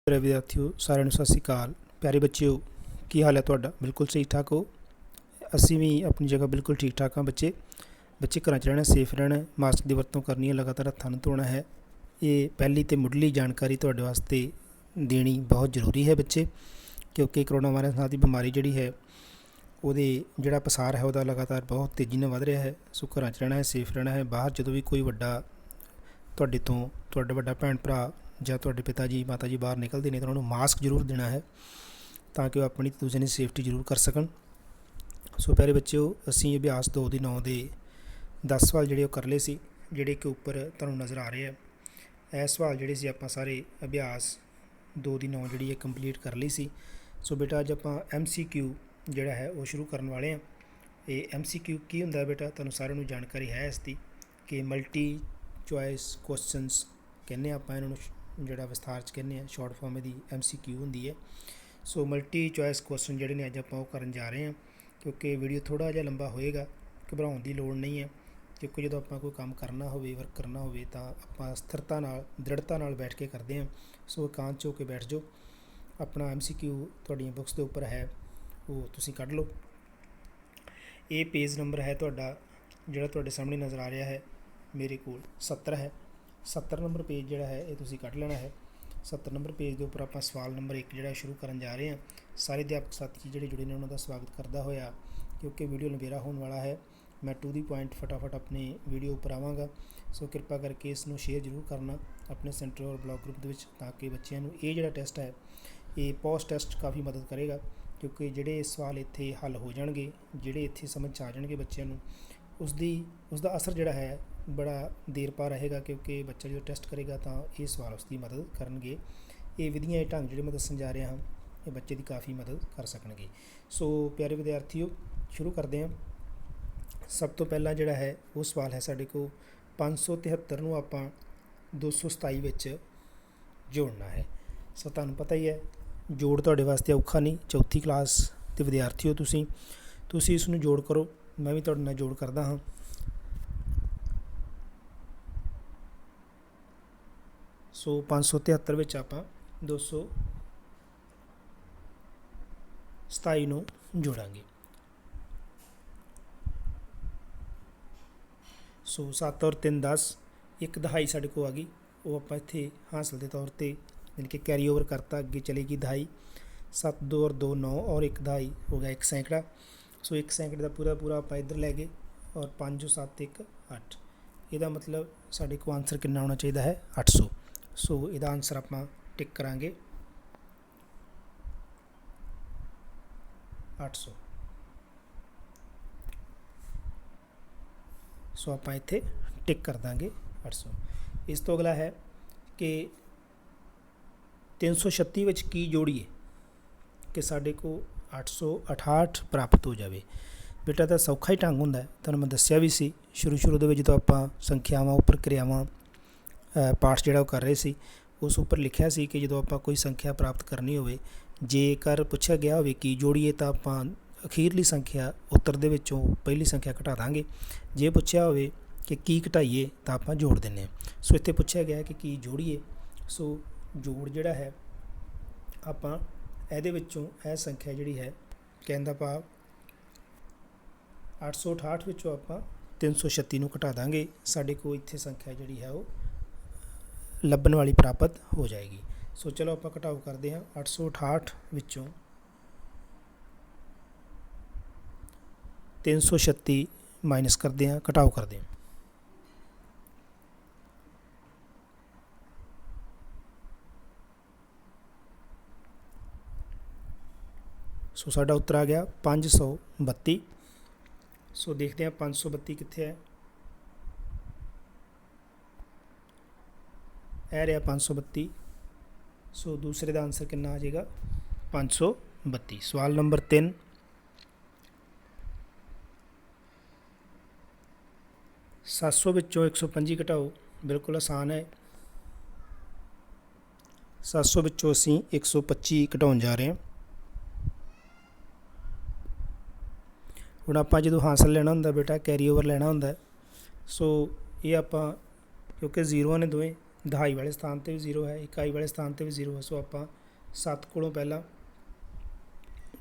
प्यारे विद्यार्थियों सारे सत श्री अकाल। प्यारे बच्चों की हाल है तुहाडा? बिल्कुल सही ठाक हो। असी भी अपनी जगह बिल्कुल ठीक ठाक हाँ। बच्चे घर च रहना, सेफ रहना, मास्क की वरतों करनी है, लगातार हत्थां नूं धोना है। ये पहली तो मुढ़ली जानकारी तुहाडे वास्ते देनी बहुत जरूरी है बच्चे, क्योंकि करोना वायरस नाल दी बीमारी जिहड़ी है ਉਹਦੇ ਜਿਹੜਾ पसार है वह लगातार बहुत तेज़ी ਨਾਲ वध रहा है। सो घर च रहना है, सेफ रहना है। बाहर जो भी कोई ਵੱਡਾ ਤੁਹਾਡੇ ਤੋਂ ਤੁਹਾਡਾ ਵੱਡਾ ਭੈਣ ਭਰਾ ਜਾਂ ਤੁਹਾਡੇ ਪਿਤਾ ਜੀ ਮਾਤਾ ਜੀ ਬਾਹਰ ਨਿਕਲਦੇ ਨੇ ਤਾਂ ਉਹਨਾਂ ਨੂੰ ਮਾਸਕ ਜ਼ਰੂਰ ਦੇਣਾ ਹੈ, ਤਾਂ ਕਿ ਉਹ ਆਪਣੀ ਤੇ ਦੂਜਿਆਂ ਦੀ ਸੇਫਟੀ ਜ਼ਰੂਰ ਕਰ ਸਕਣ। ਸੋ ਪਿਆਰੇ ਬੱਚਿਓ, ਅਸੀਂ ਅਭਿਆਸ 2 ਦੀ 9 ਦੇ 10 ਸਵਾਲ ਜਿਹੜੇ ਉਹ ਕਰ ਲਏ ਸੀ, ਜਿਹੜੇ ਕਿ ਉੱਪਰ ਤੁਹਾਨੂੰ ਨਜ਼ਰ ਆ ਰਹੇ ਆ। ਇਹ ਸਵਾਲ ਜਿਹੜੇ ਸੀ ਆਪਾਂ ਸਾਰੇ ਅਭਿਆਸ 2 ਦੀ 9 ਜਿਹੜੀ ਇਹ ਕੰਪਲੀਟ ਕਰ ਲਈ ਸੀ। ਸੋ ਬੇਟਾ ਅੱਜ ਆਪਾਂ MCQ ਜਿਹੜਾ ਹੈ ਉਹ ਸ਼ੁਰੂ ਕਰਨ ਵਾਲੇ ਹਾਂ। ਇਹ MCQ ਕੀ ਹੁੰਦਾ ਬੇਟਾ? ਤੁਹਾਨੂੰ ਸਾਰਿਆਂ ਨੂੰ ਜਾਣਕਾਰੀ ਹੈ ਇਸ ਦੀ ਕਿ ਮਲਟੀ ਚੋਇਸ ਕੁਐਸਚਨਸ ਕਹਿੰਦੇ ਆਪਾਂ ਇਹਨਾਂ ਨੂੰ, ਜਿਹੜਾ ਵਿਸਥਾਰ 'ਚ ਕਹਿੰਦੇ ਆ, ਸ਼ਾਰਟ ਫਾਰਮ ਇਹਦੀ MCQ ਹੁੰਦੀ ਹੈ। ਸੋ ਮਲਟੀ ਚੋਇਸ ਕੁਐਸਚਨ ਜਿਹੜੇ ਨੇ ਅੱਜ ਆਪਾਂ ਉਹ ਕਰਨ ਜਾ ਰਹੇ ਹਾਂ। ਕਿਉਂਕਿ ਵੀਡੀਓ ਥੋੜ੍ਹਾ ਜਿਹਾ ਲੰਬਾ ਹੋਏਗਾ, ਘਬਰਾਉਣ ਦੀ ਲੋੜ ਨਹੀਂ ਹੈ, ਕਿਉਂਕਿ ਜਦੋਂ ਆਪਾਂ ਕੋਈ ਕੰਮ ਕਰਨਾ ਹੋਵੇ, ਵਰਕ ਕਰਨਾ ਹੋਵੇ, ਤਾਂ ਆਪਾਂ ਸਥਿਰਤਾ ਨਾਲ, ਦ੍ਰਿੜਤਾ ਨਾਲ ਬੈਠ ਕੇ ਕਰਦੇ ਹਾਂ। ਸੋ ਇਕਾਂਤ 'ਚ ਹੋ ਕੇ ਬੈਠ ਜਾਓ। ਆਪਣਾ MCQ ਤੁਹਾਡੀਆਂ ਬੁੱਕਸ ਦੇ ਉੱਪਰ ਹੈ, ਉਹ ਤੁਸੀਂ ਕੱਢ ਲਓ। ਇਹ ਪੇਜ ਨੰਬਰ ਹੈ ਤੁਹਾਡਾ ਜਿਹੜਾ ਤੁਹਾਡੇ ਸਾਹਮਣੇ ਨਜ਼ਰ ਆ ਰਿਹਾ ਹੈ, ਮੇਰੇ ਕੋਲ 70 ਹੈ। 70 ਨੰਬਰ ਪੇਜ ਜਿਹੜਾ ਹੈ ਇਹ ਤੁਸੀਂ ਕੱਢ ਲੈਣਾ ਹੈ। 70 ਨੰਬਰ ਪੇਜ ਦੇ ਉੱਪਰ ਆਪਾਂ ਸਵਾਲ ਨੰਬਰ 1 ਜਿਹੜਾ ਸ਼ੁਰੂ ਕਰਨ ਜਾ ਰਹੇ ਹਾਂ। ਸਾਰੇ ਅਧਿਆਪਕ ਸਾਥੀ ਜਿਹੜੇ ਜੁੜੇ ਨੇ ਉਹਨਾਂ ਦਾ ਸਵਾਗਤ ਕਰਦਾ ਹੋਇਆ, ਕਿਉਂਕਿ ਵੀਡੀਓ ਲੰਬੇਰਾ ਹੋਣ ਵਾਲਾ ਹੈ, ਮੈਂ ਟੂ ਦੀ ਪੁਆਇੰਟ ਫਟਾਫਟ ਆਪਣੇ ਵੀਡੀਓ ਉੱਪਰ ਆਵਾਂਗਾ। ਸੋ ਕਿਰਪਾ ਕਰਕੇ ਇਸ ਨੂੰ ਸ਼ੇਅਰ ਜ਼ਰੂਰ ਕਰਨਾ ਆਪਣੇ ਸੈਂਟਰ ਔਰ ਬਲਾਕ ਗਰੁੱਪ ਦੇ ਵਿੱਚ, ਤਾਂ ਕਿ ਬੱਚਿਆਂ ਨੂੰ ਇਹ ਜਿਹੜਾ ਟੈਸਟ ਹੈ ਇਹ ਪੋਸਟ ਟੈਸਟ ਕਾਫੀ ਮਦਦ ਕਰੇਗਾ। ਕਿਉਂਕਿ ਜਿਹੜੇ ਸਵਾਲ ਇੱਥੇ ਹੱਲ ਹੋ ਜਾਣਗੇ, ਜਿਹੜੇ ਇੱਥੇ ਸਮਝ 'ਚ ਆ ਜਾਣਗੇ ਬੱਚਿਆਂ ਨੂੰ, ਉਸਦਾ ਅਸਰ ਜਿਹੜਾ ਹੈ ਬੜਾ ਦੇਰ ਪਾ ਰਹੇਗਾ। ਕਿਉਂਕਿ ਬੱਚਾ ਜਦੋਂ ਟੈਸਟ ਕਰੇਗਾ ਤਾਂ ਇਹ ਸਵਾਲ ਉਸ ਦੀ ਮਦਦ ਕਰਨਗੇ। ਇਹ ਵਿਧੀਆਂ, ਇਹ ਢੰਗ ਜਿਹੜੇ ਮੈਂ ਦੱਸਣ ਜਾ ਰਿਹਾ ਹਾਂ, ਇਹ ਬੱਚੇ ਦੀ ਕਾਫੀ ਮਦਦ ਕਰ ਸਕਣਗੇ। ਸੋ ਪਿਆਰੇ ਵਿਦਿਆਰਥੀਓ, ਸ਼ੁਰੂ ਕਰਦੇ ਹਾਂ। ਸਭ ਤੋਂ ਪਹਿਲਾਂ ਜਿਹੜਾ ਹੈ ਉਹ ਸਵਾਲ ਹੈ ਸਾਡੇ ਕੋਲ 573 ਨੂੰ ਆਪਾਂ 227 ਵਿੱਚ ਜੋੜਨਾ ਹੈ। ਸੋ ਤੁਹਾਨੂੰ ਪਤਾ ਹੀ ਹੈ, ਜੋੜ ਤੁਹਾਡੇ ਵਾਸਤੇ ਔਖਾ ਨਹੀਂ। ਚੌਥੀ ਕਲਾਸ ਦੇ ਵਿਦਿਆਰਥੀ ਹੋ ਤੁਸੀਂ ਇਸ ਨੂੰ ਜੋੜ ਕਰੋ। ਮੈਂ ਵੀ ਤੁਹਾਡੇ ਨਾਲ ਜੋੜ ਕਰਦਾ ਹਾਂ। ਸੋ 573 ਵਿੱਚ ਆਪਾਂ 227 ਨੂੰ ਜੋੜਾਂਗੇ। ਸੋ 7 ਔਰ 3 10, ਇੱਕ ਦਹਾਈ ਸਾਡੇ ਕੋਲ ਆ ਗਈ। ਉਹ ਆਪਾਂ ਇੱਥੇ ਹਾਸਲ ਦੇ ਤੌਰ 'ਤੇ यानी कि कैरी ओवर करता, अगे चलेगी दहाई। 7 2 और 2 9 और एक दहाई हो गया 1 सैकड़ा। सो 1 सैकड़े का पूरा आप इधर लै गए और 5 7 1 8। यदा मतलब साढ़े को आंसर कितना होना चाहिए है 800। सो यदा आंसर आप टिक करांगे 800। सो आप इत्थे टिक कर देंगे 800। इस तो अगला है कि 336 ਵਿੱਚ ਕੀ ਜੋੜੀਏ ਕਿ ਸਾਡੇ को 868 ਪ੍ਰਾਪਤ ਹੋ ਜਾਵੇ। ਬੇਟਾ ਤਾਂ ਸੌਖਾ ਹੀ ਢੰਗ ਹੁੰਦਾ ਹੈ, ਤੁਹਾਨੂੰ ਮੈਂ ਦੱਸਿਆ ਵੀ ਸੀ ਸ਼ੁਰੂ ਦੇ ਵਿੱਚ ਜਦੋਂ ਆਪਾਂ ਸੰਖਿਆਵਾਂ ਉੱਪਰ ਕਿਰਿਆਵਾਂ ਪਾਠ ਜਿਹੜਾ ਉਹ ਕਰ ਰਹੇ ਸੀ, ਉਸ ਉੱਪਰ ਲਿਖਿਆ ਸੀ ਕਿ ਜਦੋਂ ਆਪਾਂ ਕੋਈ ਸੰਖਿਆ ਪ੍ਰਾਪਤ ਕਰਨੀ ਹੋਵੇ, ਜੇਕਰ ਪੁੱਛਿਆ ਗਿਆ ਹੋਵੇ ਕੀ ਜੋੜੀਏ ਤਾਂ ਆਪਾਂ ਅਖੀਰਲੀ ਸੰਖਿਆ ਉੱਤਰ ਦੇ ਵਿੱਚੋਂ ਪਹਿਲੀ ਸੰਖਿਆ ਘਟਾ ਦਾਂਗੇ। ਜੇ ਪੁੱਛਿਆ ਹੋਵੇ ਕਿ ਕੀ ਘਟਾਈਏ ਤਾਂ ਆਪਾਂ ਜੋੜ ਦਿੰਦੇ ਹਾਂ। ਸੋ ਇੱਥੇ ਪੁੱਛਿਆ ਗਿਆ ਕਿ ਕੀ ਜੋੜੀਏ। ਸੋ ਜੋੜ ਜਿਹੜਾ ਹੈ ਆਪਾਂ ਇਹਦੇ ਵਿੱਚੋਂ ਇਹ ਸੰਖਿਆ ਜਿਹੜੀ ਹੈ, ਕਹਿਣ ਦਾ ਭਾਵ 868 ਵਿੱਚੋਂ ਆਪਾਂ 336 ਨੂੰ ਘਟਾ ਦਾਂਗੇ। ਸਾਡੇ ਕੋਲ ਇੱਥੇ ਸੰਖਿਆ ਜਿਹੜੀ ਹੈ ਉਹ ਲੱਭਣ ਵਾਲੀ ਪ੍ਰਾਪਤ ਹੋ ਜਾਏਗੀ। ਸੋ ਚਲੋ ਆਪਾਂ ਘਟਾਓ ਕਰਦੇ ਹਾਂ। 868 ਵਿੱਚੋਂ 336 ਮਾਈਨਸ ਕਰਦੇ ਹਾਂ, ਘਟਾਓ ਕਰਦੇ ਹਾਂ। सो साडा उत्तर आ गया 532। सो देखते हैं 532 कित्थे है। ए रहा 532। सो दूसरे का आंसर कितना आ जाएगा 532। सवाल नंबर 3, 700 ਵਿੱਚੋਂ 125 घटाओ। बिल्कुल आसान है। 700 ਵਿੱਚੋਂ ਅਸੀਂ 125 घटाउण जा रहे हैं। ਹੁਣ ਆਪਾਂ ਜਦੋਂ ਹਾਸਲ ਲੈਣਾ ਹੁੰਦਾ ਬੇਟਾ, ਕੈਰੀ ਓਵਰ ਲੈਣਾ ਹੁੰਦਾ। ਸੋ ਇਹ ਆਪਾਂ ਕਿਉਂਕਿ ਜ਼ੀਰੋਆਂ ਨੇ ਦੋਵੇਂ ਦਹਾਈ ਵਾਲੇ ਸਥਾਨ 'ਤੇ ਵੀ 0 ਹੈ, ਇਕਾਈ ਵਾਲੇ ਸਥਾਨ 'ਤੇ ਵੀ 0 ਹੈ। ਸੋ ਆਪਾਂ 7 ਕੋਲੋਂ ਪਹਿਲਾਂ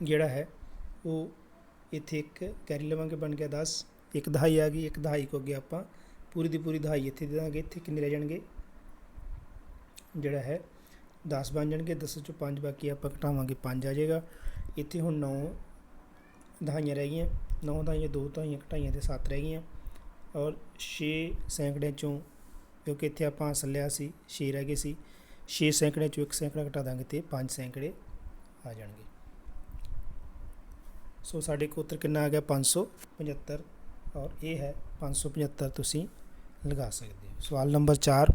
ਜਿਹੜਾ ਹੈ ਉਹ ਇੱਥੇ ਇੱਕ ਕੈਰੀ ਲਵਾਂਗੇ, ਬਣ ਗਿਆ 10। ਇੱਕ ਦਹਾਈ ਆ ਗਈ, ਇੱਕ ਦਹਾਈ ਕੋ ਅੱਗੇ ਆਪਾਂ ਪੂਰੀ ਦੀ ਪੂਰੀ ਦਹਾਈ ਇੱਥੇ ਦੇ ਦਾਂਗੇ। ਇੱਥੇ ਕਿੰਨੇ ਰਹਿ ਜਾਣਗੇ, ਜਿਹੜਾ ਹੈ 10 ਬਣ ਜਾਣਗੇ। 10 ਚੋਂ 5 ਬਾਕੀ ਆਪਾਂ ਘਟਾਵਾਂਗੇ, 5 ਆ ਜਾਏਗਾ। ਇੱਥੇ ਹੁਣ 9 ਦਹਾਈਆਂ ਰਹਿ ਗਈਆਂ, 9 ਦਹਾਈਆਂ 2 ਦਹਾਈਆਂ ਘਟਾਈਆਂ ਤੇ 7 ਰਹਿ ਗਈਆਂ। ਔਰ 6 ਸੈਂਕੜਿਆਂ ਚੋਂ, ਕਿਉਂਕਿ ਇੱਥੇ ਆਪਾਂ ਹੱਸ ਲਿਆ ਸੀ 6 ਰਹਿ ਗਏ ਸੀ, 6 ਸੈਂਕੜਿਆਂ ਚੋਂ 1 ਸੈਂਕੜਾ ਘਟਾ ਦਾਂਗੇ ਤੇ 5 ਸੈਂਕੜੇ ਆ ਜਾਣਗੇ। ਸੋ ਸਾਡੇ ਕੋਲ ਉੱਤਰ ਕਿੰਨਾ ਆ ਗਿਆ, 575। ਔਰ ਇਹ ਹੈ 575 ਤੁਸੀਂ ਲਗਾ ਸਕਦੇ ਹੋ। ਸਵਾਲ ਨੰਬਰ 4,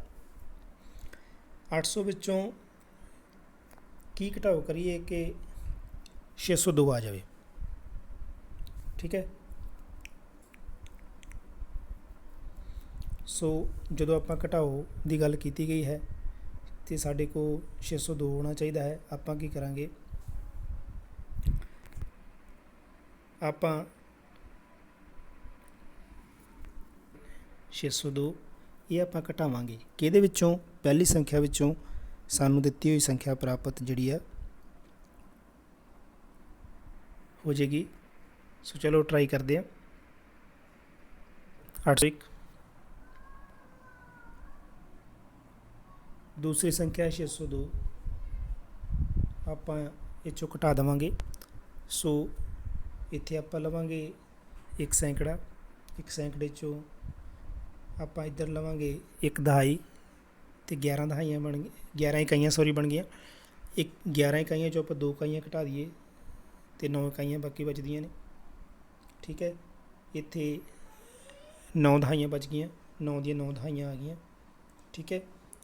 800 ਵਿੱਚੋਂ ਕੀ ਘਟਾਓ ਕਰੀਏ ਕਿ 602 ਆ ਜਾਵੇ। ਠੀਕ ਹੈ। ਸੋ ਜਦੋਂ ਆਪਾਂ ਘਟਾਓ ਦੀ ਗੱਲ ਕੀਤੀ ਗਈ ਹੈ ਤੇ ਸਾਡੇ ਕੋਲ 602 ਹੋਣਾ ਚਾਹੀਦਾ ਹੈ। ਆਪਾਂ ਕੀ ਕਰਾਂਗੇ, ਆਪਾਂ 602 ਇਹ ਆਪਾਂ ਘਟਾਵਾਂਗੇ ਕਿਹਦੇ ਵਿੱਚੋਂ, ਪਹਿਲੀ ਸੰਖਿਆ ਵਿੱਚੋਂ ਸਾਨੂੰ ਦਿੱਤੀ ਹੋਈ ਸੰਖਿਆ ਪ੍ਰਾਪਤ ਜਿਹੜੀ ਹੈ ਹੋ ਜਾਏਗੀ। ਸੋ ਚਲੋ ਟਰਾਈ ਕਰਦੇ ਹਾਂ। 801, ਦੂਸਰੀ ਸੰਖਿਆ 602, ਆਪਾਂ ਇਹ 'ਚੋਂ ਘਟਾ ਦੇਵਾਂਗੇ। ਸੋ ਇੱਥੇ ਆਪਾਂ ਲਵਾਂਗੇ 1 ਸੈਂਕੜਾ, 1 ਸੈਂਕੜੇ 'ਚੋਂ ਆਪਾਂ ਇੱਧਰ ਲਵਾਂਗੇ 1 ਦਹਾਈ ਤੇ 11 ਦਹਾਈਆਂ ਬਣ ਗਈਆਂ, 11 ਇਕਾਈਆਂ ਸੌਰੀ ਬਣ ਗਈਆਂ। 11 ਇਕਾਈਆਂ 'ਚੋਂ ਆਪਾਂ 2 ਇਕਾਈਆਂ ਘਟਾ ਦਈਏ ਤੇ 9 ਇਕਾਈਆਂ ਬਾਕੀ ਬਚਦੀਆਂ ਨੇ। ਠੀਕ ਹੈ। ਇੱਥੇ 9 ਦਹਾਈਆਂ ਬਚ ਗਈਆਂ, 9 ਦੀਆਂ 9 ਦਹਾਈਆਂ ਆ ਗਈਆਂ। ਠੀਕ ਹੈ।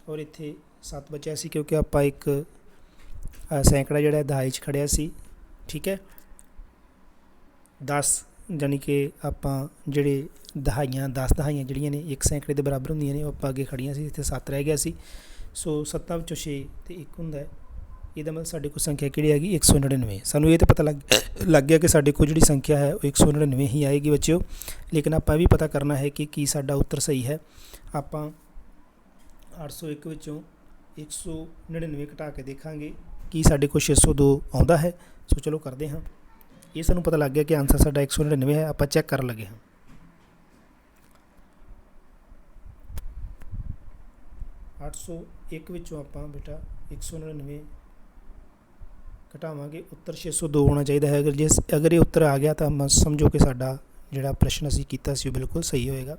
ਔਰ ਇੱਥੇ 7 ਬਚਿਆ ਸੀ ਕਿਉਂਕਿ ਆਪਾਂ ਇੱਕ ਸੈਂਕੜਾ ਜਿਹੜਾ ਦਹਾਈ 'ਚ ਖੜਿਆ ਸੀ। ਠੀਕ ਹੈ। 10 ਯਾਨੀ ਕਿ ਆਪਾਂ ਜਿਹੜੇ ਦਹਾਈਆਂ 10 ਦਹਾਈਆਂ ਜਿਹੜੀਆਂ ਨੇ 1 ਸੈਂਕੜੇ ਦੇ ਬਰਾਬਰ ਹੁੰਦੀਆਂ ਨੇ, ਉਹ ਆਪਾਂ ਅੱਗੇ ਖੜੀਆਂ ਸੀ। ਇੱਥੇ 7 ਰਹਿ ਗਿਆ ਸੀ। ਸੋ 7 ਵਿੱਚੋਂ 6 ਤੇ 1 ਹੁੰਦਾ ਹੈ। ਇਹਦਾ ਮਤਲਬ ਸਾਡੇ ਕੋਲ ਸੰਖਿਆ ਕਿਹੜੀ ਹੈਗੀ, 199। ਸਾਨੂੰ ਇਹ ਤਾਂ ਪਤਾ ਲੱਗ ਗਿਆ ਕਿ ਸਾਡੇ ਕੋਲ ਜਿਹੜੀ ਸੰਖਿਆ ਹੈ ਉਹ 199 ਹੀ ਆਏਗੀ ਬੱਚਿਓ। ਲੇਕਿਨ ਆਪਾਂ ਇਹ ਵੀ ਪਤਾ ਕਰਨਾ ਹੈ ਕਿ ਕੀ ਸਾਡਾ ਉੱਤਰ ਸਹੀ ਹੈ। ਆਪਾਂ 801 ਵਿੱਚੋਂ 199 ਘਟਾ ਕੇ ਦੇਖਾਂਗੇ ਕੀ ਸਾਡੇ ਕੋਲ 602 ਆਉਂਦਾ ਹੈ। ਸੋ ਚਲੋ ਕਰਦੇ ਹਾਂ। ਇਹ ਸਾਨੂੰ ਪਤਾ ਲੱਗ ਗਿਆ ਕਿ ਆਨਸਰ ਸਾਡਾ 199 ਹੈ। ਆਪਾਂ ਚੈੱਕ ਕਰਨ ਲੱਗੇ ਹਾਂ। ਅੱਠ ਸੌ ਇੱਕ ਵਿੱਚੋਂ ਆਪਾਂ ਬੇਟਾ 199 ਘਟਾਵਾਂਗੇ, ਉੱਤਰ 602 ਹੋਣਾ ਚਾਹੀਦਾ ਹੈ। ਅਗਰ ਇਹ ਉੱਤਰ ਆ ਗਿਆ ਤਾਂ ਸਮਝੋ ਕਿ ਸਾਡਾ ਜਿਹੜਾ ਪ੍ਰਸ਼ਨ ਅਸੀਂ ਕੀਤਾ ਸੀ ਉਹ ਬਿਲਕੁਲ ਸਹੀ ਹੋਏਗਾ।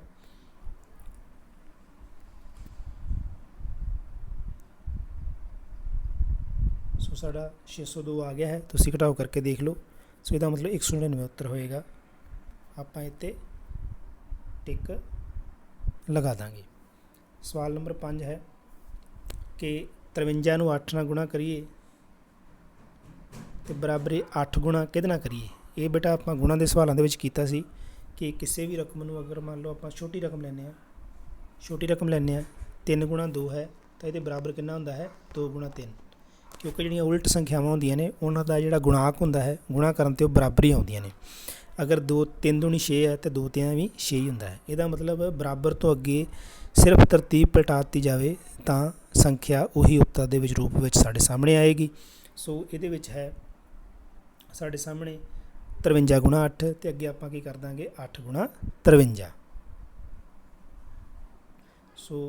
ਸੋ ਸਾਡਾ 602 ਆ ਗਿਆ ਹੈ। ਤੁਸੀਂ ਘਟਾਓ ਕਰਕੇ ਦੇਖ ਲਓ। ਸੋ ਇਹਦਾ ਮਤਲਬ 199 ਉੱਤਰ ਹੋਏਗਾ। ਆਪਾਂ ਇੱਥੇ ਟਿਕ ਲਗਾ ਦਾਂਗੇ। ਸਵਾਲ ਨੰਬਰ 5 ਹੈ ਕਿ 53 ਨੂੰ 8 ਨਾਲ ਗੁਣਾ ਕਰੀਏ ਤੇ ਬਰਾਬਰੀ 8 ਗੁਣਾ ਕਿਹਦੇ ਨਾਲ ਕਰੀਏ। ਇਹ ਬੇਟਾ ਆਪਾਂ ਗੁਣਾ ਦੇ ਸਵਾਲਾਂ ਦੇ ਵਿੱਚ ਕੀਤਾ ਸੀ ਕਿ ਕਿਸੇ ਵੀ ਰਕਮ ਨੂੰ ਅਗਰ ਮੰਨ ਲਓ ਆਪਾਂ ਛੋਟੀ ਰਕਮ ਲੈਂਦੇ ਹਾਂ, 3 ਗੁਣਾ 2 ਹੈ ਤਾਂ ਇਹਦੇ ਬਰਾਬਰ ਕਿੰਨਾ ਹੁੰਦਾ ਹੈ, 2 ਗੁਣਾ 3। ਕਿਉਂਕਿ ਜਿਹੜੀਆਂ ਉਲਟ ਸੰਖਿਆਵਾਂ ਹੁੰਦੀਆਂ ਨੇ ਉਹਨਾਂ ਦਾ ਜਿਹੜਾ ਗੁਣਾਕ ਹੁੰਦਾ ਹੈ, ਗੁਣਾ ਕਰਨ 'ਤੇ ਉਹ ਬਰਾਬਰੀ ਆਉਂਦੀਆਂ ਨੇ। ਅਗਰ 3 ਦੂਣੀ 6 ਹੈ ਅਤੇ 2 3 ਵੀ 6 ਹੀ ਹੁੰਦਾ ਹੈ। ਇਹਦਾ ਮਤਲਬ ਬਰਾਬਰ ਤੋਂ ਅੱਗੇ ਸਿਰਫ ਤਰਤੀਬ ਪਲਟਾ ਦਿੱਤੀ ਜਾਵੇ ਤਾਂ ਸੰਖਿਆ ਉਹੀ ਉੱਤਰ ਦੇ ਵਿੱਚ ਰੂਪ ਵਿੱਚ ਸਾਡੇ ਸਾਹਮਣੇ ਆਏਗੀ। ਸੋ ਇਹਦੇ ਵਿੱਚ ਹੈ ਸਾਡੇ ਸਾਹਮਣੇ 53 ਗੁਣਾ 8 ਅਤੇ ਅੱਗੇ ਆਪਾਂ ਕੀ ਕਰ ਦਾਂਗੇ 8 ਗੁਣਾ 53। ਸੋ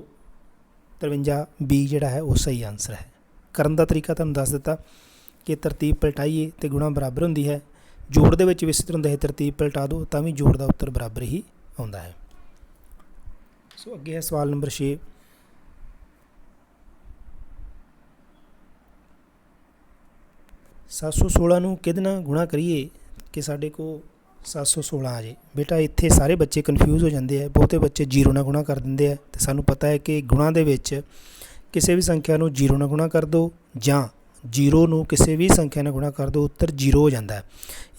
53 B ਜਿਹੜਾ ਹੈ ਉਹ ਸਹੀ ਆਨਸਰ ਹੈ। ਕਰਨ ਦਾ ਤਰੀਕਾ ਤੁਹਾਨੂੰ ਦੱਸ ਦਿੱਤਾ ਕਿ ਤਰਤੀਬ ਪਲਟਾਈਏ ਅਤੇ ਗੁਣਾ ਬਰਾਬਰ ਹੁੰਦੀ ਹੈ। ਜੋੜ ਦੇ ਵਿੱਚ ਵਿਸਤਰ ਹੁੰਦਾ ਹੈ, ਤਰਤੀਬ ਪਲਟਾ ਦਿਓ ਤਾਂ ਵੀ ਜੋੜ ਦਾ ਉੱਤਰ ਬਰਾਬਰ ਹੀ ਆਉਂਦਾ ਹੈ। ਸੋ ਅੱਗੇ ਹੈ ਸਵਾਲ ਨੰਬਰ 6। ਸੱਤ ਸੌ 16 ਨੂੰ ਕਿਹਦੇ ਨਾਲ ਗੁਣਾ ਕਰੀਏ ਕਿ ਸਾਡੇ ਕੋਲ 716 ਆ ਜਾਏ। ਬੇਟਾ ਇੱਥੇ ਸਾਰੇ ਬੱਚੇ ਕਨਫਿਊਜ਼ ਹੋ ਜਾਂਦੇ ਹੈ। ਬਹੁਤੇ ਬੱਚੇ 0 ਨਾਲ ਗੁਣਾ ਕਰ ਦਿੰਦੇ ਹੈ ਅਤੇ ਸਾਨੂੰ ਪਤਾ ਹੈ ਕਿ ਗੁਣਾ ਦੇ ਵਿੱਚ ਕਿਸੇ ਵੀ ਸੰਖਿਆ ਨੂੰ 0 ਨਾਲ ਗੁਣਾ ਕਰ ਦਿਓ ਜਾਂ 0 ਨੂੰ ਕਿਸੇ ਵੀ ਸੰਖਿਆ ਨਾਲ ਗੁਣਾ ਕਰ ਦਿਓ, ਉੱਤਰ 0 ਹੋ ਜਾਂਦਾ ਹੈ।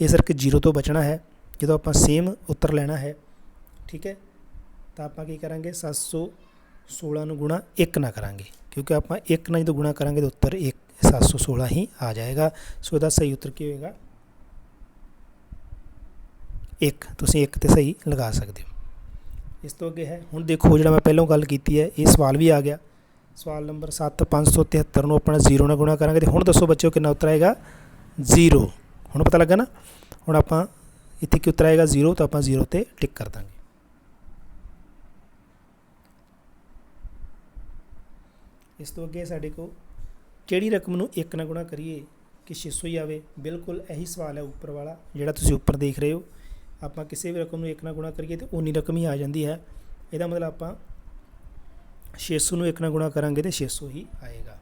ਇਸ ਕਰਕੇ 0 ਤੋਂ ਬਚਣਾ ਹੈ ਜਦੋਂ ਆਪਾਂ ਸੇਮ ਉੱਤਰ ਲੈਣਾ ਹੈ। ਠੀਕ ਹੈ। ਤਾਂ ਆਪਾਂ ਕੀ ਕਰਾਂਗੇ 716 ਨੂੰ ਗੁਣਾ 1 ਨਾਲ ਕਰਾਂਗੇ, ਕਿਉਂਕਿ ਆਪਾਂ 1 ਨਾਲ ਜਦੋਂ ਗੁਣਾ ਕਰਾਂਗੇ ਤਾਂ ਉੱਤਰ 716 ਹੀ ਆ ਜਾਏਗਾ। ਸੋ ਇਹਦਾ ਸਹੀ ਉੱਤਰ ਕੀ ਹੋਏਗਾ 1। ਤੁਸੀਂ 1 'ਤੇ ਸਹੀ ਲਗਾ ਸਕਦੇ ਹੋ। ਇਸ ਤੋਂ ਅੱਗੇ ਹੈ ਹੁਣ ਦੇਖੋ ਜਿਹੜਾ ਮੈਂ ਪਹਿਲਾਂ ਗੱਲ ਕੀਤੀ ਹੈ ਇਹ ਸਵਾਲ ਵੀ ਆ ਗਿਆ ਸਵਾਲ ਨੰਬਰ 7 573 ਨੂੰ ਆਪਾਂ 0 ਨਾਲ ਗੁਣਾ ਕਰਾਂਗੇ। ਤੇ ਹੁਣ ਦੱਸੋ ਬੱਚਿਓ ਕਿੰਨਾ ਉੱਤਰ ਆਏਗਾ? 0। ਹੁਣ ਪਤਾ ਲੱਗਾ ਨਾ। ਹੁਣ ਆਪਾਂ ਇੱਥੇ ਕੀ ਉੱਤਰ ਆਏਗਾ? 0। ਤਾਂ ਆਪਾਂ 0 'ਤੇ ਟਿਕ ਕਰ ਦਾਂਗੇ। ਇਸ ਤੋਂ ਅੱਗੇ ਸਾਡੇ ਕੋਲ ਕਿਹੜੀ ਰਕਮ ਨੂੰ 1 ਨਾਲ ਗੁਣਾ ਕਰੀਏ ਕਿ 600 ਹੀ ਆਵੇ? ਬਿਲਕੁਲ ਇਹੀ ਸਵਾਲ ਹੈ ਉੱਪਰ ਵਾਲਾ ਜਿਹੜਾ ਤੁਸੀਂ ਉੱਪਰ ਦੇਖ ਰਹੇ ਹੋ। ਆਪਾਂ ਕਿਸੇ ਵੀ ਰਕਮ ਨੂੰ 1 ਨਾਲ ਗੁਣਾ ਕਰੀਏ ਤਾਂ ਉਨੀ ਰਕਮ ਹੀ ਆ ਜਾਂਦੀ ਹੈ। ਇਹਦਾ ਮਤਲਬ ਆਪਾਂ 600 ਨੂੰ 1 ਨਾਲ ਗੁਣਾ ਕਰਾਂਗੇ ਤਾਂ 600 ਹੀ ਆਏਗਾ।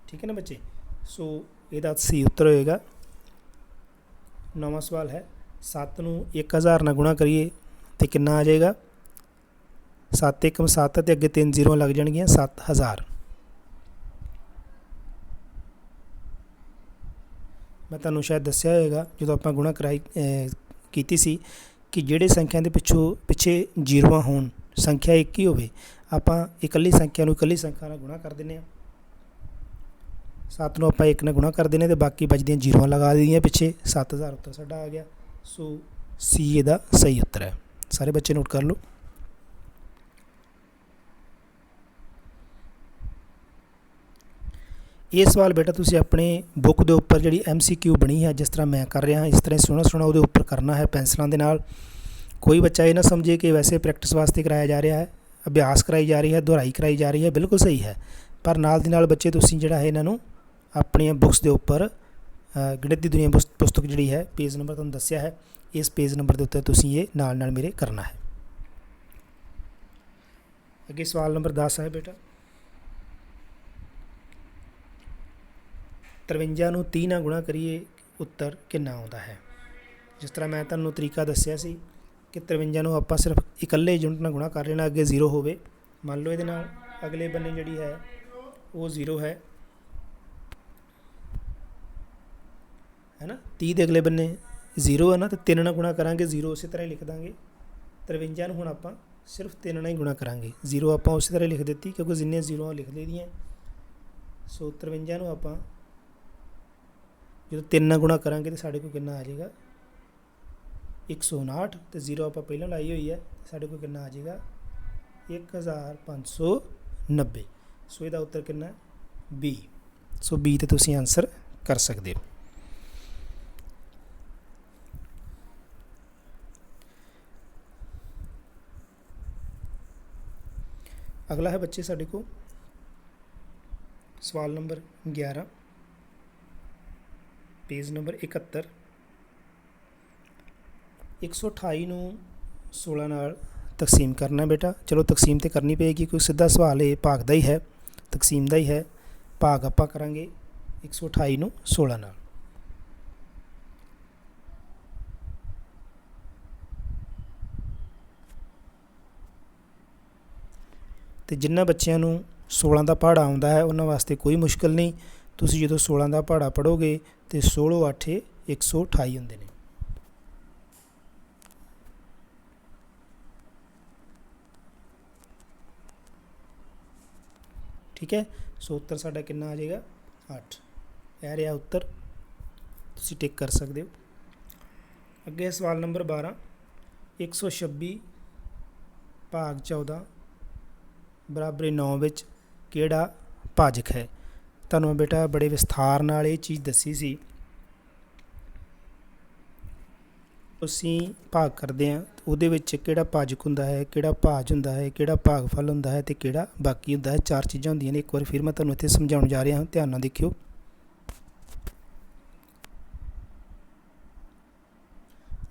ਠੀਕ ਹੈ ਨਾ ਬੱਚੇ? ਸੋ ਇਹਦਾ ਸਹੀ ਉੱਤਰ ਹੋਏਗਾ। ਨਵਾਂ ਸਵਾਲ ਹੈ 7 ਨੂੰ 1000 ਨਾਲ ਗੁਣਾ ਕਰੀਏ ਤਾਂ ਕਿੰਨਾ ਆ ਜਾਏਗਾ? 7 1 7 ਅਤੇ ਅੱਗੇ 3 ਜ਼ੀਰੋ ਲੱਗ ਜਾਣਗੀਆਂ 7000। ਮੈਂ ਤੁਹਾਨੂੰ ਸ਼ਾਇਦ ਦੱਸਿਆ ਹੋਏਗਾ ਜਦੋਂ ਆਪਾਂ ਗੁਣਾ ਕੀਤੀ ਸੀ ਕਿ ਜਿਹੜੇ ਸੰਖਿਆ ਦੇ ਪਿੱਛੇ ਜ਼ੀਰੋਆਂ ਹੋਣ, ਸੰਖਿਆ ਇੱਕ ਹੀ ਹੋਵੇ, ਆਪਾਂ ਇਕੱਲੀ ਸੰਖਿਆ ਨੂੰ ਇਕੱਲੀ ਸੰਖਿਆ ਨਾਲ ਗੁਣਾ ਕਰ ਦਿੰਦੇ ਹਾਂ। 7 ਨੂੰ ਆਪਾਂ 1 ਨਾਲ ਗੁਣਾ ਕਰ ਦਿੰਦੇ ਅਤੇ ਬਾਕੀ ਬਚਦੀਆਂ ਜ਼ੀਰੋਆਂ ਲਗਾ ਦਿੰਦੀਆਂ ਪਿੱਛੇ। 7000 ਉੱਤਰ ਸਾਡਾ ਆ ਗਿਆ। ਸੋ ਸੀ ਇਹਦਾ ਸਹੀ ਉੱਤਰ ਹੈ। ਸਾਰੇ ਬੱਚੇ ਨੋਟ ਕਰ ਲਓ। ਇਹ ਸਵਾਲ ਬੇਟਾ ਤੁਸੀਂ ਆਪਣੇ ਬੁੱਕ ਦੇ ਉੱਪਰ ਜਿਹੜੀ MCQ ਬਣੀ ਹੈ, ਜਿਸ ਤਰ੍ਹਾਂ ਮੈਂ ਕਰ ਰਿਹਾ ਹਾਂ ਇਸ ਤਰ੍ਹਾਂ ਸੋਹਣਾ ਉਹਦੇ ਉੱਪਰ ਕਰਨਾ ਹੈ ਪੈਨਸਲਾਂ ਦੇ ਨਾਲ। ਕੋਈ ਬੱਚਾ ਇਹ ਨਾ ਸਮਝੇ ਕਿ ਵੈਸੇ ਪ੍ਰੈਕਟਿਸ ਵਾਸਤੇ ਕਰਾਇਆ ਜਾ ਰਿਹਾ ਹੈ, ਅਭਿਆਸ ਕਰਾਈ ਜਾ ਰਹੀ ਹੈ, ਦੁਹਰਾਈ ਕਰਾਈ ਜਾ ਰਹੀ ਹੈ। ਬਿਲਕੁਲ ਸਹੀ ਹੈ, ਪਰ ਨਾਲ ਦੀ ਨਾਲ ਬੱਚੇ ਤੁਸੀਂ ਜਿਹੜਾ ਹੈ ਇਹਨਾਂ ਨੂੰ ਆਪਣੀਆਂ ਬੁੱਕਸ ਦੇ ਉੱਪਰ ਗਣਿਤ ਦੀ ਦੁਨੀਆ ਪੁਸਤਕ ਜਿਹੜੀ ਹੈ ਪੇਜ ਨੰਬਰ ਤੁਹਾਨੂੰ ਦੱਸਿਆ ਹੈ, ਇਸ ਪੇਜ ਨੰਬਰ ਦੇ ਉੱਤੇ ਤੁਸੀਂ ਇਹ ਨਾਲ ਮੇਰੇ ਕਰਨਾ ਹੈ। ਅੱਗੇ ਸਵਾਲ ਨੰਬਰ 10 ਹੈ ਬੇਟਾ 53 ਨੂੰ 30 ਨਾਲ ਗੁਣਾ ਕਰੀਏ ਉੱਤਰ ਕਿੰਨਾ ਆਉਂਦਾ ਹੈ? ਜਿਸ ਤਰ੍ਹਾਂ ਮੈਂ ਤੁਹਾਨੂੰ ਤਰੀਕਾ ਦੱਸਿਆ ਸੀ ਕਿ 53 ਨੂੰ ਆਪਾਂ ਸਿਰਫ ਇਕੱਲੇ ਯੂਨਿਟ ਨਾਲ ਗੁਣਾ ਕਰ ਲੈਣਾ, ਅੱਗੇ 0 ਹੋਵੇ। ਮੰਨ ਲਓ ਇਹਦੇ ਨਾਲ ਅਗਲੇ ਬੰਨੇ ਜਿਹੜੀ ਹੈ ਉਹ 0 ਹੈ ਨਾ। 30 ਦੇ ਅਗਲੇ ਬੰਨੇ 0 ਹੈ ਨਾ, ਅਤੇ 3 ਨਾਲ ਗੁਣਾ ਕਰਾਂਗੇ 0 ਉਸੇ ਤਰ੍ਹਾਂ ਹੀ ਲਿਖ ਦਾਂਗੇ। 53 ਨੂੰ ਹੁਣ ਆਪਾਂ ਸਿਰਫ 3 ਨਾਲ ਹੀ ਗੁਣਾ ਕਰਾਂਗੇ। 0 ਆਪਾਂ ਉਸੇ ਤਰ੍ਹਾਂ ਲਿਖ ਦਿੱਤੀ ਕਿਉਂਕਿ ਜਿੰਨੇ 0 ਲਿਖ ਲਈਆਂ। ਸੋ 53 ਨੂੰ ਆਪਾਂ ਜਦੋਂ 3 ਨਾਲ ਗੁਣਾ ਕਰਾਂਗੇ ਤਾਂ ਸਾਡੇ ਕੋਲ ਕਿੰਨਾ ਆ ਜਾਏਗਾ? 159। ਅਤੇ 0 ਆਪਾਂ ਪਹਿਲਾਂ ਲਾਈ ਹੋਈ ਹੈ, ਸਾਡੇ ਕੋਲ ਕਿੰਨਾ ਆ ਜਾਏਗਾ? 1590। ਸੋ ਇਹਦਾ ਉੱਤਰ ਕਿੰਨਾ? B। ਸੋ B 'ਤੇ ਤੁਸੀਂ ਆਨਸਰ ਕਰ ਸਕਦੇ ਹੋ। ਅਗਲਾ ਹੈ ਬੱਚੇ ਸਾਡੇ ਕੋਲ ਸਵਾਲ ਨੰਬਰ 11 ਪੇਜ ਨੰਬਰ 71। 128 ਨੂੰ 16 ਨਾਲ ਤਕਸੀਮ ਕਰਨਾ ਬੇਟਾ। ਚਲੋ ਤਕਸੀਮ ਤਾਂ ਕਰਨੀ ਪਏਗੀ, ਕੋਈ ਸਿੱਧਾ ਸਵਾਲ ਇਹ ਭਾਗ ਦਾ ਹੀ ਹੈ, ਤਕਸੀਮ ਦਾ ਹੀ ਹੈ। ਭਾਗ ਆਪਾਂ ਕਰਾਂਗੇ 128 ਨੂੰ 16 ਨਾਲ। ਅਤੇ ਜਿਨ੍ਹਾਂ ਬੱਚਿਆਂ ਨੂੰ 16 ਦਾ ਪਹਾੜਾ ਆਉਂਦਾ ਹੈ ਉਹਨਾਂ ਵਾਸਤੇ ਕੋਈ ਮੁਸ਼ਕਿਲ ਨਹੀਂ। ਤੁਸੀਂ ਜਦੋਂ 16 ਦਾ ਪਹਾੜਾ ਪੜ੍ਹੋਗੇ ਤਾਂ 16 8 128 ਹੁੰਦੇ ਨੇ। ਠੀਕ ਹੈ। ਸੋ ਉੱਤਰ ਸਾਡਾ ਕਿੰਨਾ ਆ ਜਾਏਗਾ? 8। ਇਹ ਰਿਹਾ ਉੱਤਰ, ਤੁਸੀਂ ਟਿਕ ਕਰ ਸਕਦੇ ਹੋ। ਅੱਗੇ ਸਵਾਲ ਨੰਬਰ 12 126 ਭਾਗ 14 ਬਰਾਬਰੀ 9 ਵਿੱਚ ਕਿਹੜਾ ਭਾਜਕ ਹੈ? ਤੁਹਾਨੂੰ ਬੇਟਾ ਬੜੇ ਵਿਸਥਾਰ ਨਾਲ ਇਹ ਚੀਜ਼ ਦੱਸੀ ਸੀ। ਅਸੀਂ ਭਾਗ ਕਰਦੇ ਹਾਂ ਉਹਦੇ ਵਿੱਚ ਕਿਹੜਾ ਭਾਜਕ ਹੁੰਦਾ ਹੈ, ਕਿਹੜਾ ਭਾਜ ਹੁੰਦਾ ਹੈ, ਕਿਹੜਾ ਭਾਗਫਲ ਹੁੰਦਾ ਹੈ ਅਤੇ ਕਿਹੜਾ ਬਾਕੀ ਹੁੰਦਾ ਹੈ। 4 ਚੀਜ਼ਾਂ ਹੁੰਦੀਆਂ ਨੇ। ਇੱਕ ਵਾਰ ਫਿਰ ਮੈਂ ਤੁਹਾਨੂੰ ਇੱਥੇ ਸਮਝਾਉਣ ਜਾ ਰਿਹਾ ਹਾਂ, ਧਿਆਨ ਨਾਲ ਦੇਖਿਓ।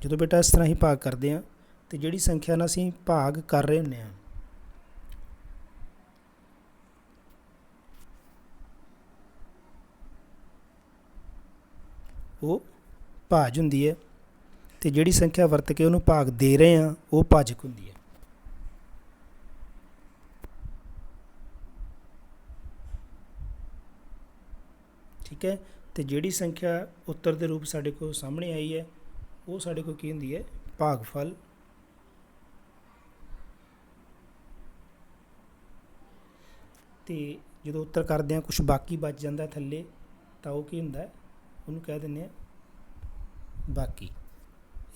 ਜਦੋਂ ਬੇਟਾ ਇਸ ਤਰ੍ਹਾਂ ਹੀ ਭਾਗ ਕਰਦੇ ਹਾਂ ਅਤੇ ਜਿਹੜੀ ਸੰਖਿਆ ਨਾਲ ਅਸੀਂ ਭਾਗ ਕਰ ਰਹੇ ਹੁੰਦੇ ਹਾਂ ਉਹ ਭਾਜ ਹੁੰਦੀ ਹੈ, ਅਤੇ ਜਿਹੜੀ ਸੰਖਿਆ ਵਰਤ ਕੇ ਉਹਨੂੰ ਭਾਗ ਦੇ ਰਹੇ ਹਾਂ ਉਹ ਭਾਜਕ ਹੁੰਦੀ ਹੈ। ਠੀਕ ਹੈ। ਅਤੇ ਜਿਹੜੀ ਸੰਖਿਆ ਉੱਤਰ ਦੇ ਰੂਪ ਸਾਡੇ ਕੋਲ ਸਾਹਮਣੇ ਆਈ ਹੈ ਉਹ ਸਾਡੇ ਕੋਲ ਕੀ ਹੁੰਦੀ ਹੈ? ਭਾਗਫਲ। ਅਤੇ ਜਦੋਂ ਉੱਤਰ ਕਰਦੇ ਹਾਂ ਕੁਛ ਬਾਕੀ ਬਚ ਜਾਂਦਾ ਥੱਲੇ ਤਾਂ ਉਹ ਕੀ ਹੁੰਦਾ? ਉਹਨੂੰ ਕਹਿ ਦਿੰਦੇ ਹਾਂ ਬਾਕੀ।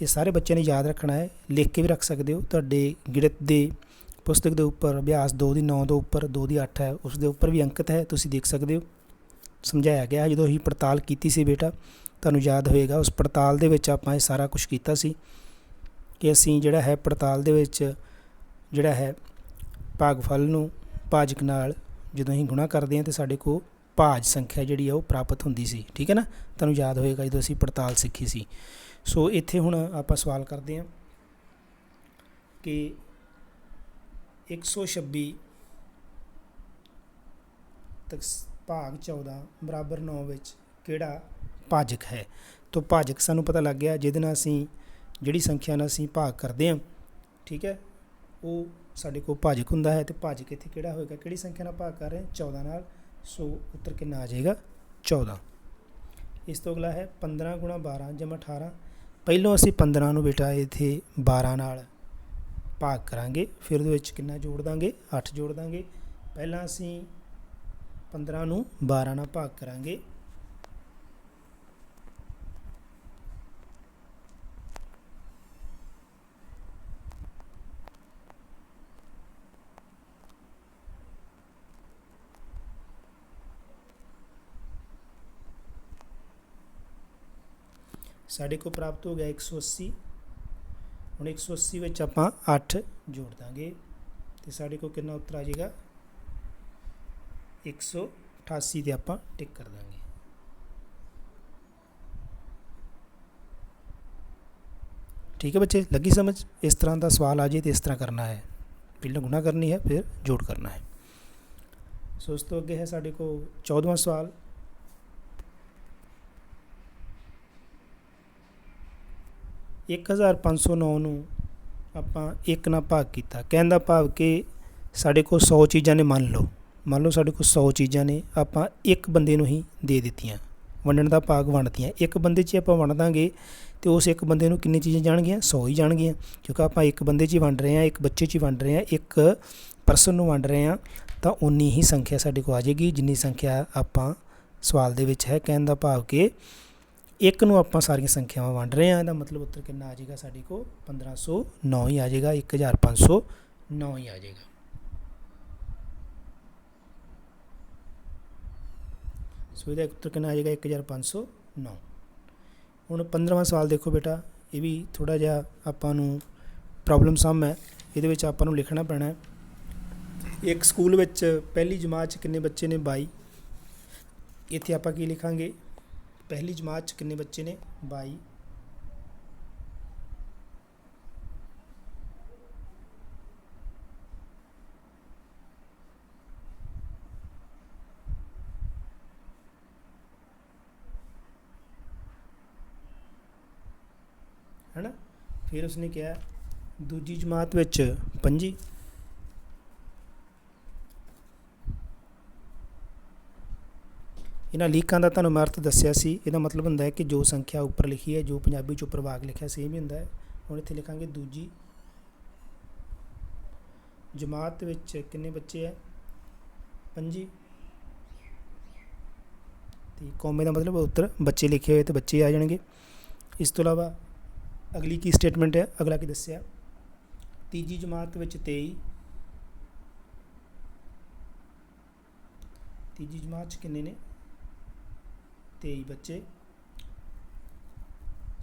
ਇਹ ਸਾਰੇ ਬੱਚਿਆਂ ਨੇ ਯਾਦ ਰੱਖਣਾ ਹੈ, ਲਿਖ ਕੇ ਵੀ ਰੱਖ ਸਕਦੇ ਹੋ। ਤੁਹਾਡੇ ਗਣਿਤ ਦੇ ਪੁਸਤਕ ਦੇ ਉੱਪਰ ਅਭਿਆਸ 2 ਦੀ 9 ਤੋਂ ਉੱਪਰ 2 ਦੀ 8 ਹੈ, ਉਸ ਦੇ ਉੱਪਰ ਵੀ ਅੰਕਿਤ ਹੈ, ਤੁਸੀਂ ਦੇਖ ਸਕਦੇ ਹੋ। ਸਮਝਾਇਆ ਗਿਆ ਜਦੋਂ ਅਸੀਂ ਪੜਤਾਲ ਕੀਤੀ ਸੀ ਬੇਟਾ, ਤੁਹਾਨੂੰ ਯਾਦ ਹੋਏਗਾ ਉਸ ਪੜਤਾਲ ਦੇ ਵਿੱਚ ਆਪਾਂ ਇਹ ਸਾਰਾ ਕੁਝ ਕੀਤਾ ਸੀ ਕਿ ਅਸੀਂ ਜਿਹੜਾ ਹੈ ਪੜਤਾਲ ਦੇ ਵਿੱਚ ਜਿਹੜਾ ਹੈ ਭਾਗਫਲ ਨੂੰ ਭਾਜਕ ਨਾਲ ਜਦੋਂ ਅਸੀਂ ਗੁਣਾ ਕਰਦੇ ਹਾਂ ਤਾਂ ਸਾਡੇ ਕੋਲ ਭਾਜ ਸੰਖਿਆ ਜਿਹੜੀ ਆ ਉਹ ਪ੍ਰਾਪਤ ਹੁੰਦੀ ਸੀ। ਠੀਕ ਹੈ ਨਾ, ਤੁਹਾਨੂੰ ਯਾਦ ਹੋਏਗਾ ਜਦੋਂ ਅਸੀਂ ਪੜਤਾਲ ਸਿੱਖੀ ਸੀ। ਸੋ ਇੱਥੇ ਹੁਣ ਆਪਾਂ ਸਵਾਲ ਕਰਦੇ ਹਾਂ ਕਿ 126 ਭਾਗ 14 ਬਰਾਬਰ 9 ਵਿੱਚ ਕਿਹੜਾ ਭਾਜਕ ਹੈ। ਤਾਂ ਭਾਜਕ ਸਾਨੂੰ ਪਤਾ ਲੱਗ ਗਿਆ ਜਿਹਦੇ ਨਾਲ ਅਸੀਂ ਜਿਹੜੀ ਸੰਖਿਆ ਨਾਲ ਅਸੀਂ ਭਾਗ ਕਰਦੇ ਹਾਂ, ਠੀਕ ਹੈ, ਉਹ ਸਾਡੇ ਕੋਲ ਭਾਜਕ ਹੁੰਦਾ ਹੈ। ਅਤੇ ਭਾਜਕ ਇੱਥੇ ਕਿਹੜਾ ਹੋਏਗਾ, ਕਿਹੜੀ ਸੰਖਿਆ ਨਾਲ ਭਾਗ ਕਰ ਰਹੇ ਹਾਂ, 14 ਨਾਲ। ਸੋ ਉੱਤਰ ਕਿੰਨਾ ਆ ਜਾਏਗਾ, 14। ਇਸ ਤੋਂ ਅਗਲਾ ਹੈ 15 ਗੁਣਾ 12 ਜਮ੍ਹਾਂ 18। ਪਹਿਲੋਂ ਅਸੀਂ 15 ਨੂੰ ਬੇਟਾ ਇੱਥੇ 12 ਨਾਲ ਭਾਗ ਕਰਾਂਗੇ, ਫਿਰ ਉਹਦੇ ਵਿੱਚ ਕਿੰਨਾ ਜੋੜ ਦਾਂਗੇ, 8 ਜੋੜ ਦਾਂਗੇ। ਪਹਿਲਾਂ ਅਸੀਂ 15 ਨੂੰ 12 ਨਾਲ ਭਾਗ ਕਰਾਂਗੇ, ਸਾਡੇ ਕੋਲ ਪ੍ਰਾਪਤ ਹੋ ਗਿਆ 180। ਹੁਣ 180 ਵਿੱਚ ਆਪਾਂ 8 ਜੋੜ ਦਾਂਗੇ ਅਤੇ ਸਾਡੇ ਕੋਲ ਕਿੰਨਾ ਉੱਤਰ ਆ ਜਾਏਗਾ, 188 ਤੇ ਆਪਾਂ ਟਿਕ ਕਰ ਦਾਂਗੇ। ਠੀਕ ਹੈ ਬੱਚੇ, ਲੱਗੀ ਸਮਝ। ਇਸ ਤਰ੍ਹਾਂ ਦਾ ਸਵਾਲ ਆ ਜਾਏ ਤਾਂ ਇਸ ਤਰ੍ਹਾਂ ਕਰਨਾ ਹੈ, ਪਹਿਲਾਂ ਗੁਣਾ ਕਰਨੀ ਹੈ ਫਿਰ ਜੋੜ ਕਰਨਾ ਹੈ। ਸੋ ਉਸ ਤੋਂ ਅੱਗੇ ਹੈ ਸਾਡੇ ਕੋਲ 14ਵਾਂ ਸਵਾਲ। 1509 ਨੂੰ ਆਪਾਂ 1 ਨਾਲ ਭਾਗ ਕੀਤਾ। ਕਹਿਣ ਦਾ ਭਾਵ ਕਿ ਸਾਡੇ ਕੋਲ 100 ਚੀਜ਼ਾਂ ਨੇ, ਮੰਨ ਲਓ ਸਾਡੇ ਕੋਲ 100 ਚੀਜ਼ਾਂ ਨੇ, ਆਪਾਂ ਇੱਕ ਬੰਦੇ ਨੂੰ ਹੀ ਦੇ ਦਿੱਤੀਆਂ। ਵੰਡਣ ਦਾ ਭਾਗ ਵੰਡਤੀਆਂ, ਇੱਕ ਬੰਦੇ 'ਚ ਆਪਾਂ ਵੰਡ ਦਾਂਗੇ ਅਤੇ ਉਸ ਇੱਕ ਬੰਦੇ ਨੂੰ ਕਿੰਨੀ ਚੀਜ਼ਾਂ ਜਾਣਗੀਆਂ, 100 ਹੀ ਜਾਣਗੀਆਂ, ਕਿਉਂਕਿ ਆਪਾਂ ਇੱਕ ਬੰਦੇ 'ਚ ਹੀ ਵੰਡ ਰਹੇ ਹਾਂ, ਇੱਕ ਬੱਚੇ 'ਚ ਹੀ ਵੰਡ ਰਹੇ ਹਾਂ, ਇੱਕ ਪਰਸਨ ਨੂੰ ਵੰਡ ਰਹੇ ਹਾਂ, ਤਾਂ ਉਨੀ ਹੀ ਸੰਖਿਆ ਸਾਡੇ ਕੋਲ ਆ ਜਾਏਗੀ ਜਿੰਨੀ ਸੰਖਿਆ ਆਪਾਂ ਸਵਾਲ ਦੇ ਵਿੱਚ ਹੈ। ਕਹਿਣ ਦਾ ਭਾਵ ਕਿ ਇੱਕ ਨੂੰ ਆਪਾਂ ਸਾਰੀਆਂ ਸੰਖਿਆਵਾਂ ਵੰਡ ਰਹੇ ਹਾਂ, ਇਹਦਾ ਮਤਲਬ ਉੱਤਰ ਕਿੰਨਾ ਆ ਜਾਏਗਾ, ਸਾਡੇ ਕੋਲ 1509 ਹੀ ਆ ਜਾਏਗਾ, 1509 ਹੀ ਆ ਜਾਏਗਾ। ਸੋ ਇਹਦਾ ਉੱਤਰ ਕਿੰਨਾ ਆ ਜਾਏਗਾ, 1509। ਹੁਣ 15ਵਾਂ ਸਵਾਲ ਦੇਖੋ ਬੇਟਾ, ਇਹ ਵੀ ਥੋੜ੍ਹਾ ਜਿਹਾ ਆਪਾਂ ਨੂੰ ਪ੍ਰੋਬਲਮ ਸਮ ਹੈ, ਇਹਦੇ ਵਿੱਚ ਆਪਾਂ ਨੂੰ ਲਿਖਣਾ ਪੈਣਾ ਹੈ। ਇੱਕ ਸਕੂਲ ਵਿੱਚ ਪਹਿਲੀ ਜਮਾਤ 'ਚ ਕਿੰਨੇ ਬੱਚੇ ਨੇ, 22। ਇੱਥੇ ਆਪਾਂ ਕੀ ਲਿਖਾਂਗੇ, ਪਹਿਲੀ ਜਮਾਤ 'ਚ ਕਿੰਨੇ ਬੱਚੇ ਨੇ, 22। है ना। फिर उसने किया दूजी जमात विच 25। इन्हां लीकां दा तुहानूं मैं अर्थ दस्सिया सी, इहदा मतलब हुंदा है कि जो संख्या उपर लिखी है, जो पंजाबी च उपर वाक लिखा सेम ही हुंदा है। हुण इत्थे लिखांगे दूजी जमात विच किन्ने बच्चे है, 25। तो कौमे का मतलब उत्तर बच्चे लिखे हुए तो बच्चे आ जाएंगे। इस तो इलावा अगली की स्टेटमेंट है, अगला की दस्सिया, तीजी जमात विच 23। तीजी जमात च किन्ने ने, 23 बच्चे।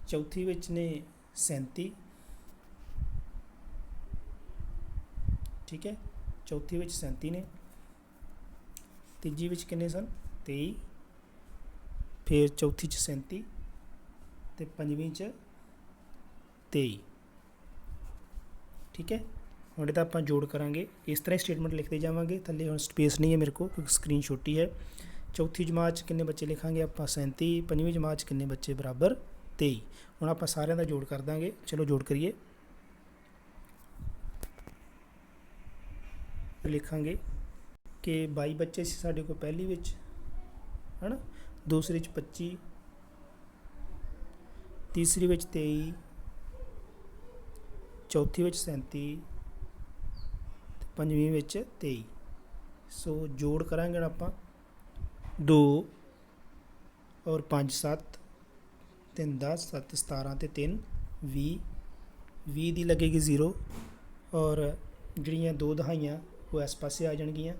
चौथी विच ने 37। ठीक है, चौथी विच 37 ने, तीजी विच किन्ने सन, 23, फिर चौथी च 37 ते पंजवीं च 23। ठीक है, हुण इहदा आपां जोड़ करांगे, इस तरह स्टेटमेंट लिखते जावांगे। थल्ले हुण स्पेस नहीं है मेरे को क्योंकि स्क्रीन छोटी है। चौथी जमात च किन्ने बच्चे लिखांगे आपां 37, पंजवीं जमात च किन्ने बच्चे बराबर 23। हुण आपां सारिआं दा जोड़ कर दांगे, चलो जोड़ करिए। लिखांगे कि 22 बच्चे सी साडे कोल पहली विच, है ना, दूसरी च 25, तीसरी विच 23, चौथी विच 37, पंजवीं विच 23। सो जोड़ करांगे आपां 2 और 5 7, 3 10, 7 17 ते 3 20। 20 दी लगेगी 0 और ਜਿਹੜੀਆਂ 2 ਦਹਾਈਆਂ ਉਹ ਇਸ ਪਾਸੇ ਆ ਜਾਣਗੀਆਂ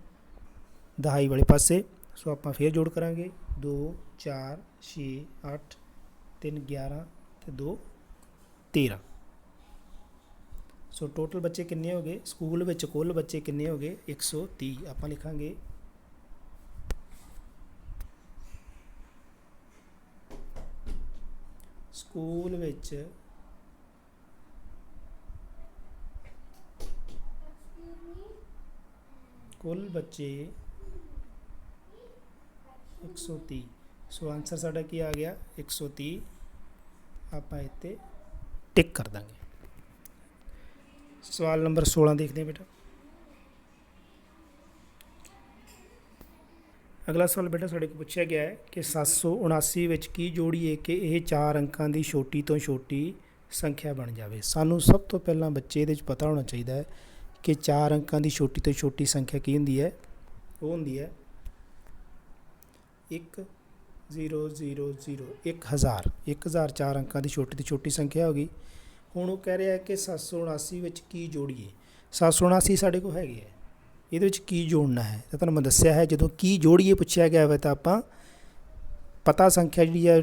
ਦਹਾਈ ਵਾਲੇ ਪਾਸੇ। ਸੋ ਆਪਾਂ ਫੇਰ ਜੋੜ ਕਰਾਂਗੇ 2 4 6 8 3 11 ਤੇ 2 13। ਸੋ ਟੋਟਲ ਬੱਚੇ ਕਿੰਨੇ ਹੋ ਗਏ ਸਕੂਲ ਵਿੱਚ ਕੁੱਲ ਬੱਚੇ ਕਿੰਨੇ ਹੋ ਗਏ 130। ਆਪਾਂ ਲਿਖਾਂਗੇ ਸਕੂਲ ਵਿੱਚ ਕੁੱਲ ਬੱਚੇ 130। ਸੋ ਆਨਸਰ ਸਾਡਾ ਕੀ ਆ ਗਿਆ 130। ਆਪਾਂ ਇੱਥੇ ਟਿਕ ਕਰ ਦਾਂਗੇ। ਸਵਾਲ ਨੰਬਰ 16 ਦੇਖਦੇ ਹਾਂ ਬੇਟਾ। ਅਗਲਾ ਸਵਾਲ ਬੇਟਾ ਸਾਡੇ ਕੋਲ ਪੁੱਛਿਆ ਗਿਆ ਹੈ ਕਿ 779 ਵਿੱਚ ਕੀ ਜੋੜੀਏ ਕਿ ਇਹ 4 ਅੰਕਾਂ ਦੀ ਛੋਟੀ ਤੋਂ ਛੋਟੀ ਸੰਖਿਆ ਬਣ ਜਾਵੇ। ਸਾਨੂੰ ਸਭ ਤੋਂ ਪਹਿਲਾਂ ਬੱਚੇ ਇਹਦੇ ਵਿੱਚ ਪਤਾ ਹੋਣਾ ਚਾਹੀਦਾ ਹੈ ਕਿ 4 ਅੰਕਾਂ ਦੀ ਛੋਟੀ ਤੋਂ ਛੋਟੀ ਸੰਖਿਆ ਕੀ ਹੁੰਦੀ ਹੈ। ਉਹ ਹੁੰਦੀ ਹੈ 1 0 0 0 1000। 1000 4 ਅੰਕਾਂ ਦੀ ਛੋਟੀ ਤੋਂ ਛੋਟੀ ਸੰਖਿਆ ਹੋ ਗਈ। ਹੁਣ ਉਹ ਕਹਿ ਰਿਹਾ ਹੈ ਕਿ 779 ਵਿੱਚ ਕੀ ਜੋੜੀਏ। 779 ਸਾਡੇ ਕੋਲ ਹੈਗੇ ਹੈ, ਇਹਦੇ ਵਿੱਚ ਕੀ ਜੋੜਨਾ ਹੈ ਤਾਂ ਤੁਹਾਨੂੰ ਮੈਂ ਦੱਸਿਆ ਹੈ ਜਦੋਂ ਕੀ ਜੋੜੀਏ ਪੁੱਛਿਆ ਗਿਆ ਹੋਵੇ ਤਾਂ ਆਪਾਂ ਪਤਾ ਸੰਖਿਆ ਜਿਹੜੀ ਹੈ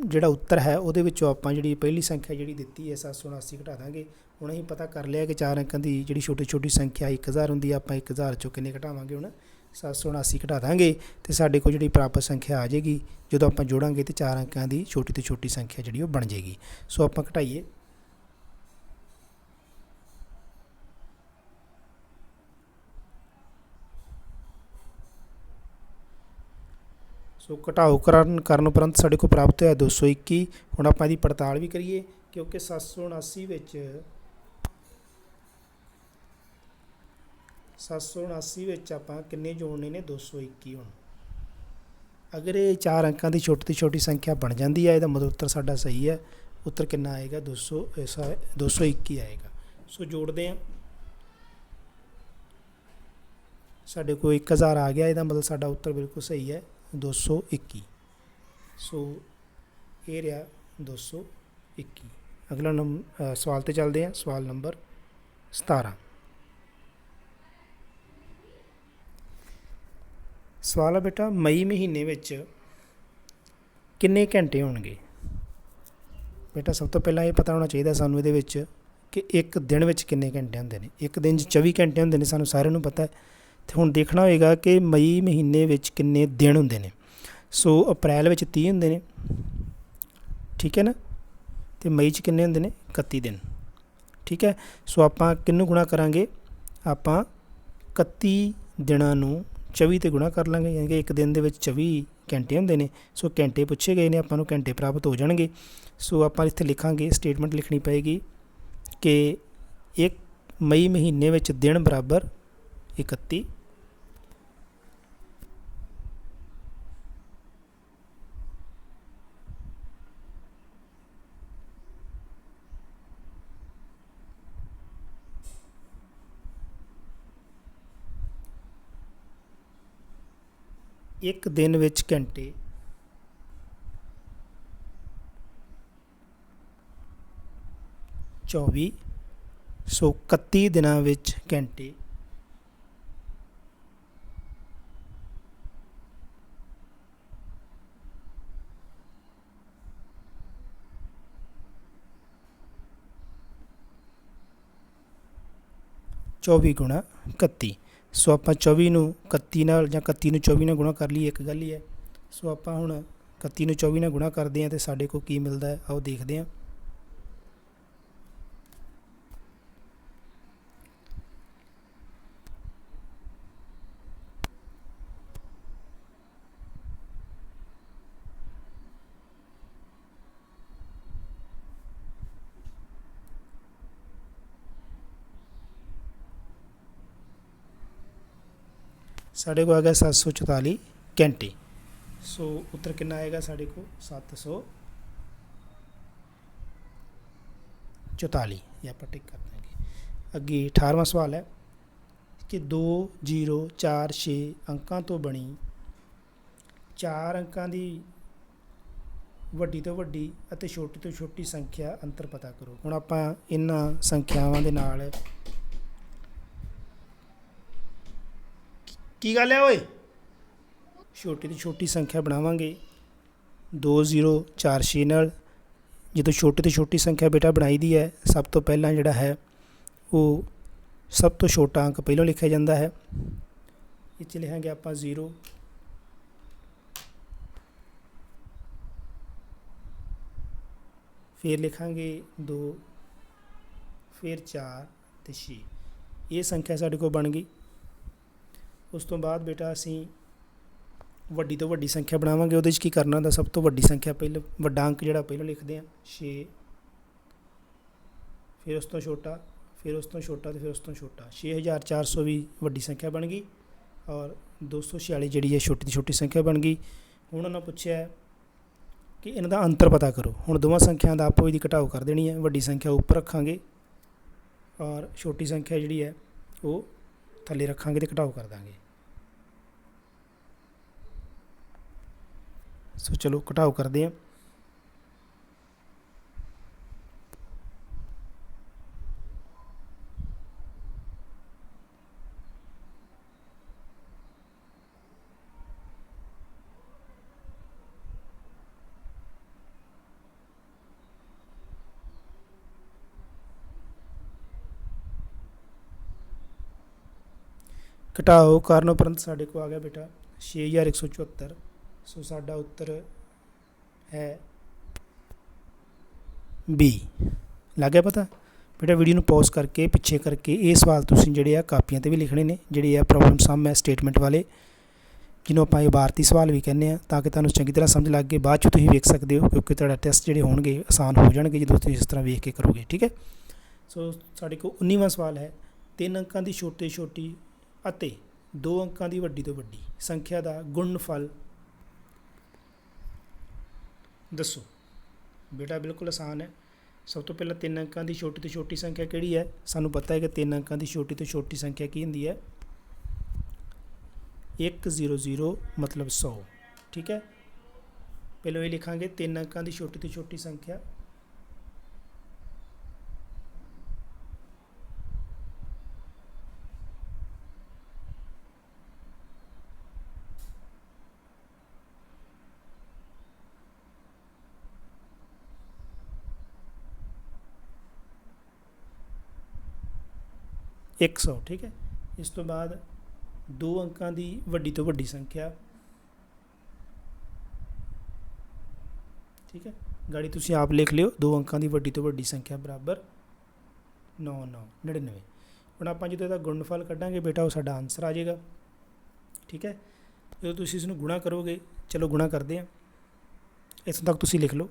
ਜਿਹੜਾ ਉੱਤਰ ਹੈ ਉਹਦੇ ਵਿੱਚੋਂ ਆਪਾਂ ਜਿਹੜੀ ਪਹਿਲੀ ਸੰਖਿਆ ਜਿਹੜੀ ਦਿੱਤੀ ਹੈ 779 ਘਟਾ ਦਾਂਗੇ। ਹੁਣ ਅਸੀਂ ਪਤਾ ਕਰ ਲਿਆ ਕਿ 4 ਅੰਕਾਂ ਦੀ ਜਿਹੜੀ ਛੋਟੀ ਛੋਟੀ ਸੰਖਿਆ 1000 ਹੁੰਦੀ ਹੈ। ਆਪਾਂ 1000 ਚੋਂ ਕਿੰਨੇ ਘਟਾਵਾਂਗੇ ਹੁਣ 779 ਘਟਾ ਦਾਂਗੇ ਅਤੇ ਸਾਡੇ ਕੋਲ ਜਿਹੜੀ ਪ੍ਰਾਪਤ ਸੰਖਿਆ ਆ ਜਾਏਗੀ। ਜਦੋਂ ਆਪਾਂ ਜੋੜਾਂਗੇ ਤਾਂ 4 ਅੰਕਾਂ ਦੀ ਛੋਟੀ ਤੋਂ ਛੋਟੀ ਸੰਖਿਆ ਜਿਹੜੀ ਉਹ ਬਣ ਜਾਏਗੀ। ਸੋ ਆਪਾਂ ਘਟਾਈਏ। ਸੋ ਘਟਾਓ ਕਰਨ ਉਪਰੰਤ ਸਾਡੇ ਕੋਲ ਪ੍ਰਾਪਤ ਹੋਇਆ 221। ਹੁਣ ਆਪਾਂ ਇਹਦੀ ਪੜਤਾਲ ਵੀ ਕਰੀਏ ਕਿਉਂਕਿ 779 ਵਿੱਚ ਆਪਾਂ ਕਿੰਨੇ ਜੋੜਨੇ ਨੇ 221। ਹੁਣ ਅਗਰ ਇਹ 4 ਅੰਕਾਂ ਦੀ ਛੋਟੀ ਤੋਂ ਛੋਟੀ ਸੰਖਿਆ ਬਣ ਜਾਂਦੀ ਹੈ ਇਹਦਾ ਮਤਲਬ ਉੱਤਰ ਸਾਡਾ ਸਹੀ ਹੈ। ਉੱਤਰ ਕਿੰਨਾ ਆਏਗਾ 221 ਆਏਗਾ। ਸੋ ਜੋੜਦੇ ਹਾਂ। ਸਾਡੇ ਕੋਲ 1000 ਆ ਗਿਆ, ਇਹਦਾ ਮਤਲਬ ਸਾਡਾ ਉੱਤਰ ਬਿਲਕੁਲ ਸਹੀ ਹੈ 221। ਸੋ ਇਹ ਰਿਹਾ 221। ਅਗਲਾ ਸਵਾਲ 'ਤੇ ਚੱਲਦੇ ਹਾਂ। ਸਵਾਲ ਨੰਬਰ 17। ਸਵਾਲ ਹੈ ਬੇਟਾ ਮਈ ਮਹੀਨੇ ਵਿੱਚ ਕਿੰਨੇ ਘੰਟੇ ਹੋਣਗੇ। ਬੇਟਾ ਸਭ ਤੋਂ ਪਹਿਲਾਂ ਇਹ ਪਤਾ ਹੋਣਾ ਚਾਹੀਦਾ ਸਾਨੂੰ ਇਹਦੇ ਵਿੱਚ ਕਿ ਇੱਕ ਦਿਨ ਵਿੱਚ ਕਿੰਨੇ ਘੰਟੇ ਹੁੰਦੇ ਨੇ। ਇੱਕ ਦਿਨ 'ਚ 24 ਘੰਟੇ ਹੁੰਦੇ ਨੇ, ਸਾਨੂੰ ਸਾਰਿਆਂ ਨੂੰ ਪਤਾ ਹੈ। ਅਤੇ ਹੁਣ ਦੇਖਣਾ ਹੋਏਗਾ ਕਿ ਮਈ ਮਹੀਨੇ ਵਿੱਚ ਕਿੰਨੇ ਦਿਨ ਹੁੰਦੇ ਨੇ। ਸੋ ਅਪ੍ਰੈਲ ਵਿੱਚ 30 ਹੁੰਦੇ ਨੇ, ਠੀਕ ਹੈ ਨਾ, ਅਤੇ ਮਈ 'ਚ ਕਿੰਨੇ ਹੁੰਦੇ ਨੇ 31 ਦਿਨ, ਠੀਕ ਹੈ। ਸੋ ਆਪਾਂ ਕਿਹਨੂੰ ਗੁਣਾ ਕਰਾਂਗੇ, ਆਪਾਂ 31 ਦਿਨਾਂ ਨੂੰ 24 'ਤੇ ਗੁਣਾ ਕਰ ਲਾਂਗੇ, ਯਾਨੀ ਕਿ ਇੱਕ ਦਿਨ ਦੇ ਵਿੱਚ 24 ਘੰਟੇ ਹੁੰਦੇ ਨੇ। ਸੋ ਘੰਟੇ ਪੁੱਛੇ ਗਏ ਨੇ, ਆਪਾਂ ਨੂੰ ਘੰਟੇ ਪ੍ਰਾਪਤ ਹੋ ਜਾਣਗੇ। ਸੋ ਆਪਾਂ ਇੱਥੇ ਲਿਖਾਂਗੇ, ਸਟੇਟਮੈਂਟ ਲਿਖਣੀ ਪਏਗੀ ਕਿ ਇੱਕ ਮਈ ਮਹੀਨੇ ਵਿੱਚ ਦਿਨ ਬਰਾਬਰ 31। ਇੱਕ ਦਿਨ ਵਿੱਚ ਘੰਟੇ 24। ਸੋ 31 ਦਿਨਾਂ ਵਿੱਚ ਘੰਟੇ 24 ਗੁਣਾ 31। ਸੋ ਆਪਾਂ 24 ਨੂੰ 31 ਨਾਲ ਜਾਂ 31 ਨੂੰ 24 ਨਾਲ ਗੁਣਾ ਕਰ ਲਈਏ, ਇੱਕ ਗੱਲ ਹੀ ਹੈ। ਸੋ ਆਪਾਂ ਹੁਣ 31 ਨੂੰ 24 ਨਾਲ ਗੁਣਾ ਕਰਦੇ ਹਾਂ ਅਤੇ ਸਾਡੇ ਕੋਲ ਕੀ ਮਿਲਦਾ ਹੈ, ਆਓ ਦੇਖਦੇ ਹਾਂ। ਸਾਡੇ ਕੋਲ ਆ ਗਿਆ 744 ਘੰਟੇ। ਸੋ ਉੱਤਰ ਕਿੰਨਾ ਆਏਗਾ ਸਾਡੇ ਕੋਲ 744। ਇਹ ਆਪਾਂ ਟਿਕ ਕਰ ਦਾਂਗੇ। ਅੱਗੇ 18ਵਾਂ ਸਵਾਲ ਹੈ ਕਿ 2 0 4 6 ਅੰਕਾਂ ਤੋਂ ਬਣੀ 4 ਅੰਕਾਂ ਦੀ ਵੱਡੀ ਤੋਂ ਵੱਡੀ ਅਤੇ ਛੋਟੀ ਤੋਂ ਛੋਟੀ ਸੰਖਿਆ ਅੰਤਰ ਪਤਾ ਕਰੋ। ਹੁਣ ਆਪਾਂ ਇਹਨਾਂ ਸੰਖਿਆਵਾਂ ਦੇ ਨਾਲ ਕੀ ਗੱਲ ਹੈ ਓਏ? ਛੋਟੀ ਤੋਂ ਛੋਟੀ ਸੰਖਿਆ ਬਣਾਵਾਂਗੇ 2046 ਨਾਲ। ਜਦੋਂ ਛੋਟੀ ਤੋਂ ਛੋਟੀ ਸੰਖਿਆ ਬੇਟਾ ਬਣਾਈ ਦੀ ਹੈ, ਸਭ ਤੋਂ ਪਹਿਲਾਂ ਜਿਹੜਾ ਹੈ ਉਹ ਸਭ ਤੋਂ ਛੋਟਾ ਅੰਕ ਪਹਿਲਾਂ ਲਿਖਿਆ ਜਾਂਦਾ ਹੈ। ਇਹ 'ਚ ਲਿਖਾਂਗੇ ਆਪਾਂ 0, ਫਿਰ ਲਿਖਾਂਗੇ 2, ਫਿਰ 4 ਅਤੇ 6। ਇਹ ਸੰਖਿਆ ਸਾਡੇ ਕੋਲ ਬਣ ਗਈ। ਉਸ ਤੋਂ ਬਾਅਦ ਬੇਟਾ ਅਸੀਂ ਵੱਡੀ ਤੋਂ ਵੱਡੀ ਸੰਖਿਆ ਬਣਾਵਾਂਗੇ। ਉਹਦੇ 'ਚ ਕੀ ਕਰਨਾ ਹੁੰਦਾ, ਸਭ ਤੋਂ ਵੱਡੀ ਸੰਖਿਆ ਪਹਿਲਾਂ, ਵੱਡਾ ਅੰਕ ਜਿਹੜਾ ਪਹਿਲਾਂ ਲਿਖਦੇ ਹਾਂ 6, ਫਿਰ ਉਸ ਤੋਂ ਛੋਟਾ, ਫਿਰ ਉਸ ਤੋਂ ਛੋਟਾ ਅਤੇ ਫਿਰ ਉਸ ਤੋਂ ਛੋਟਾ। 6400 ਵੀ ਵੱਡੀ ਸੰਖਿਆ ਬਣ ਗਈ ਔਰ 246 ਜਿਹੜੀ ਹੈ ਛੋਟੀ ਤੋਂ ਛੋਟੀ ਸੰਖਿਆ ਬਣ ਗਈ। ਹੁਣ ਉਹਨਾਂ ਪੁੱਛਿਆ ਕਿ ਇਹਨਾਂ ਦਾ ਅੰਤਰ ਪਤਾ ਕਰੋ। ਹੁਣ ਦੋਵਾਂ ਸੰਖਿਆ ਦਾ ਆਪੋ ਇਹਦੀ ਘਟਾਓ ਕਰ ਦੇਣੀ ਹੈ। ਵੱਡੀ ਸੰਖਿਆ ਉੱਪਰ ਰੱਖਾਂਗੇ ਔਰ ਛੋਟੀ ਸੰਖਿਆ ਜਿਹੜੀ ਹੈ ਉਹ ਥੱਲੇ ਰੱਖਾਂਗੇ ਅਤੇ ਘਟਾਓ ਕਰ ਦਾਂਗੇ। ਸੋ ਚਲੋ ਘਟਾਓ ਕਰਦੇ ਹਾਂ। ਘਟਾਓ ਕਰਨ ਉਪਰੰਤ ਸਾਡੇ ਕੋਲ ਆ ਗਿਆ ਬੇਟਾ 6174। ਸੋ ਸਾਡਾ ਉੱਤਰ ਹੈ B। ਲੱਗ ਗਿਆ ਪਤਾ ਬੇਟਾ? ਵੀਡੀਓ ਨੂੰ ਪੌਜ਼ ਕਰਕੇ ਪਿੱਛੇ ਕਰਕੇ ਇਹ ਸਵਾਲ ਤੁਸੀਂ ਜਿਹੜੇ ਆ ਕਾਪੀਆਂ 'ਤੇ ਵੀ ਲਿਖਣੇ ਨੇ, ਜਿਹੜੇ ਆ ਪ੍ਰੋਬਲਮ ਸਮ ਹੈ ਸਟੇਟਮੈਂਟ ਵਾਲੇ, ਜਿਹਨੂੰ ਆਪਾਂ ਇਬਾਰਤੀ ਸਵਾਲ ਵੀ ਕਹਿੰਦੇ ਹਾਂ, ਤਾਂ ਕਿ ਤੁਹਾਨੂੰ ਚੰਗੀ ਤਰ੍ਹਾਂ ਸਮਝ ਲੱਗ ਕੇ ਬਾਅਦ 'ਚ ਤੁਸੀਂ ਵੇਖ ਸਕਦੇ ਹੋ, ਕਿਉਂਕਿ ਤੁਹਾਡਾ ਟੈਸਟ ਜਿਹੜੇ ਹੋਣਗੇ ਆਸਾਨ ਹੋ ਜਾਣਗੇ ਜਦੋਂ ਤੁਸੀਂ ਇਸ ਤਰ੍ਹਾਂ ਵੇਖ ਕੇ ਕਰੋਗੇ। ਠੀਕ ਹੈ। ਸੋ ਸਾਡੇ ਕੋਲ 19ਵਾਂ ਸਵਾਲ ਹੈ, 3 ਅੰਕਾਂ ਦੀ ਛੋਟੀ ਛੋਟੀ ਅਤੇ 2 ਅੰਕਾਂ ਦੀ ਵੱਡੀ ਤੋਂ ਵੱਡੀ ਸੰਖਿਆ ਦਾ ਗੁਣਨਫਲ ਦੱਸੋ। ਬੇਟਾ ਬਿਲਕੁਲ ਆਸਾਨ ਹੈ। ਸਭ ਤੋਂ ਪਹਿਲਾਂ 3 ਅੰਕਾਂ ਦੀ ਛੋਟੀ ਤੋਂ ਛੋਟੀ ਸੰਖਿਆ ਕਿਹੜੀ ਹੈ? ਸਾਨੂੰ ਪਤਾ ਹੈ ਕਿ 3 ਅੰਕਾਂ ਦੀ ਛੋਟੀ ਤੋਂ ਛੋਟੀ ਸੰਖਿਆ ਕੀ ਹੁੰਦੀ ਹੈ? 100 ਮਤਲਬ 100। ਠੀਕ ਹੈ। ਪਹਿਲਾਂ ਇਹ ਲਿਖਾਂਗੇ 3 ਅੰਕਾਂ ਦੀ ਛੋਟੀ ਤੋਂ ਛੋਟੀ ਸੰਖਿਆ ਇੱਕ 100। ਠੀਕ ਹੈ। ਇਸ ਤੋਂ ਬਾਅਦ 2 ਅੰਕਾਂ ਦੀ ਵੱਡੀ ਤੋਂ ਵੱਡੀ ਸੰਖਿਆ। ਠੀਕ ਹੈ। ਗਾੜੀ ਤੁਸੀਂ ਆਪ ਲਿਖ ਲਿਓ, 2 ਅੰਕਾਂ ਦੀ ਵੱਡੀ ਤੋਂ ਵੱਡੀ ਸੰਖਿਆ ਬਰਾਬਰ 99। ਹੁਣ ਆਪਾਂ ਜਦੋਂ ਇਹਦਾ ਗੁਣਨਫਲ ਕੱਢਾਂਗੇ ਬੇਟਾ ਉਹ ਸਾਡਾ ਆਨਸਰ ਆ ਜਾਏਗਾ। ਠੀਕ ਹੈ। ਜਦੋਂ ਤੁਸੀਂ ਇਸ ਨੂੰ ਗੁਣਾ ਕਰੋਗੇ, ਚਲੋ ਗੁਣਾ ਕਰਦੇ ਹਾਂ, ਇੱਥੋਂ ਤੱਕ ਤੁਸੀਂ ਲਿਖ ਲਓ।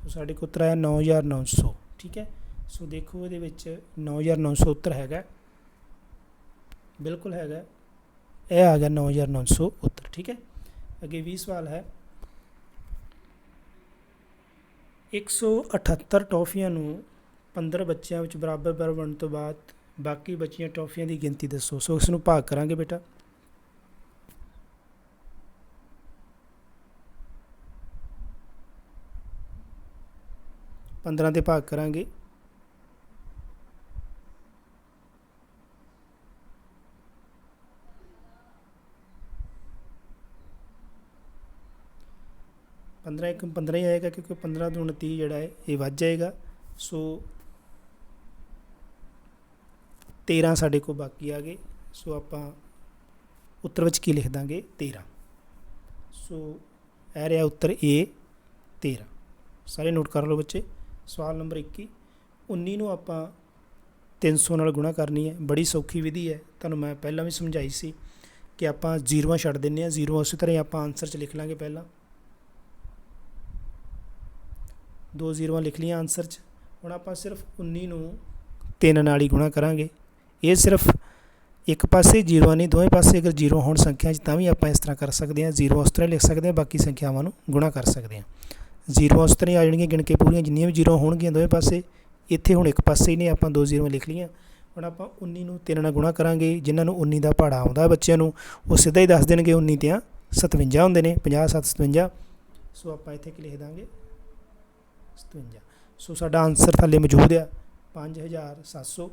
ਸੋ ਸਾਡੇ ਕੋਲ ਉੱਤਰ ਆਇਆ 9900। ਠੀਕ ਹੈ। ਸੋ ਦੇਖੋ ਇਹਦੇ ਵਿੱਚ 9900 ਉੱਤਰ ਹੈਗਾ, ਬਿਲਕੁਲ ਹੈਗਾ। ਇਹ ਆ ਗਿਆ 9900 ਉੱਤਰ। ਠੀਕ ਹੈ। ਅੱਗੇ 20 ਸਵਾਲ ਹੈ, 178 ਟੌਫੀਆਂ ਨੂੰ 15 ਬੱਚਿਆਂ ਵਿੱਚ ਬਰਾਬਰ ਵੰਡਣ ਤੋਂ ਬਾਅਦ ਬਾਕੀ ਬਚੀਆਂ ਟੌਫੀਆਂ ਦੀ ਗਿਣਤੀ ਦੱਸੋ। ਸੋ ਇਸ ਨੂੰ ਭਾਗ ਕਰਾਂਗੇ ਬੇਟਾ। पंद्रह ਦੇ ਭਾਗ ਕਰਾਂਗੇ। पंद्रह एक 15 ही आएगा, क्योंकि 15 ਤੋਂ 29 ਜਿਹੜਾ ਹੈ ਇਹ ਵੱਧ ਜਾਏਗਾ। ਸੋ 13 ਸਾਡੇ ਕੋਲ ਬਾਕੀ ਆ ਗਏ। ਸੋ ਆਪਾਂ ਉੱਤਰ ਵਿੱਚ ਕੀ ਲਿਖ ਦਾਂਗੇ? 13। ਸੋ ਇਹ ਰਿਹਾ ਉੱਤਰ A 13। ਸਾਰੇ ਨੋਟ ਕਰ ਲਓ ਬੱਚੇ। ਸਵਾਲ ਨੰਬਰ 21, 19 ਨੂੰ ਆਪਾਂ 300 ਨਾਲ ਗੁਣਾ ਕਰਨੀ ਹੈ। ਬੜੀ ਸੌਖੀ ਵਿਧੀ ਹੈ, ਤੁਹਾਨੂੰ ਮੈਂ ਪਹਿਲਾਂ ਵੀ ਸਮਝਾਈ ਸੀ ਕਿ ਆਪਾਂ ਜ਼ੀਰੋਆਂ ਛੱਡ ਦਿੰਦੇ ਹਾਂ। ਜ਼ੀਰੋ ਉਸੇ ਤਰ੍ਹਾਂ ਹੀ ਆਪਾਂ ਆਨਸਰ 'ਚ ਲਿਖ ਲਾਂਗੇ। ਪਹਿਲਾਂ 2 ਜ਼ੀਰੋਆਂ ਲਿਖ ਲਈਆਂ ਆਨਸਰ 'ਚ। ਹੁਣ ਆਪਾਂ ਸਿਰਫ 19 ਨੂੰ 3 ਨਾਲ ਹੀ ਗੁਣਾ ਕਰਾਂਗੇ। ਇਹ ਸਿਰਫ ਇੱਕ ਪਾਸੇ ਜ਼ੀਰੋ ਨਹੀਂ, ਦੋਵੇਂ ਪਾਸੇ ਅਗਰ ਜ਼ੀਰੋ ਹੋਣ ਸੰਖਿਆ 'ਚ ਤਾਂ ਵੀ ਆਪਾਂ ਇਸ ਤਰ੍ਹਾਂ ਕਰ ਸਕਦੇ ਹਾਂ। ਜ਼ੀਰੋ ਉਸ ਤਰ੍ਹਾਂ ਲਿਖ ਸਕਦੇ ਹਾਂ, ਬਾਕੀ ਸੰਖਿਆਵਾਂ ਨੂੰ ਗੁਣਾ ਕਰ ਸਕਦੇ ਹਾਂ। ਜ਼ੀਰੋ ਉਸ ਤਰ੍ਹਾਂ ਹੀ ਆ ਜਾਣਗੀਆਂ ਗਿਣ ਕੇ ਪੂਰੀਆਂ, ਜਿੰਨੀਆਂ ਵੀ ਜ਼ੀਰੋ ਹੋਣਗੀਆਂ ਦੋਵੇਂ ਪਾਸੇ ਇੱਥੇ ਹੁਣ ਇੱਕ ਪਾਸੇ ਹੀ ਨੇ, ਆਪਾਂ 2 ਜ਼ੀਰੋਆਂ ਲਿਖ ਲਈਆਂ। ਹੁਣ ਆਪਾਂ 19 ਨੂੰ 3 ਨਾਲ ਗੁਣਾ ਕਰਾਂਗੇ। ਜਿਨ੍ਹਾਂ ਨੂੰ 19 ਦਾ ਪਹਾੜਾ ਆਉਂਦਾ ਬੱਚਿਆਂ ਨੂੰ ਉਹ ਸਿੱਧਾ ਹੀ ਦੱਸ ਦੇਣਗੇ 19 ਤੇ 57 ਹੁੰਦੇ ਨੇ, 50 7 57। ਸੋ ਆਪਾਂ ਇੱਥੇ ਕੀ ਲਿਖ ਦਾਂਗੇ 57। ਸੋ ਸਾਡਾ ਆਨਸਰ ਥੱਲੇ ਮੌਜੂਦ ਆ 5700।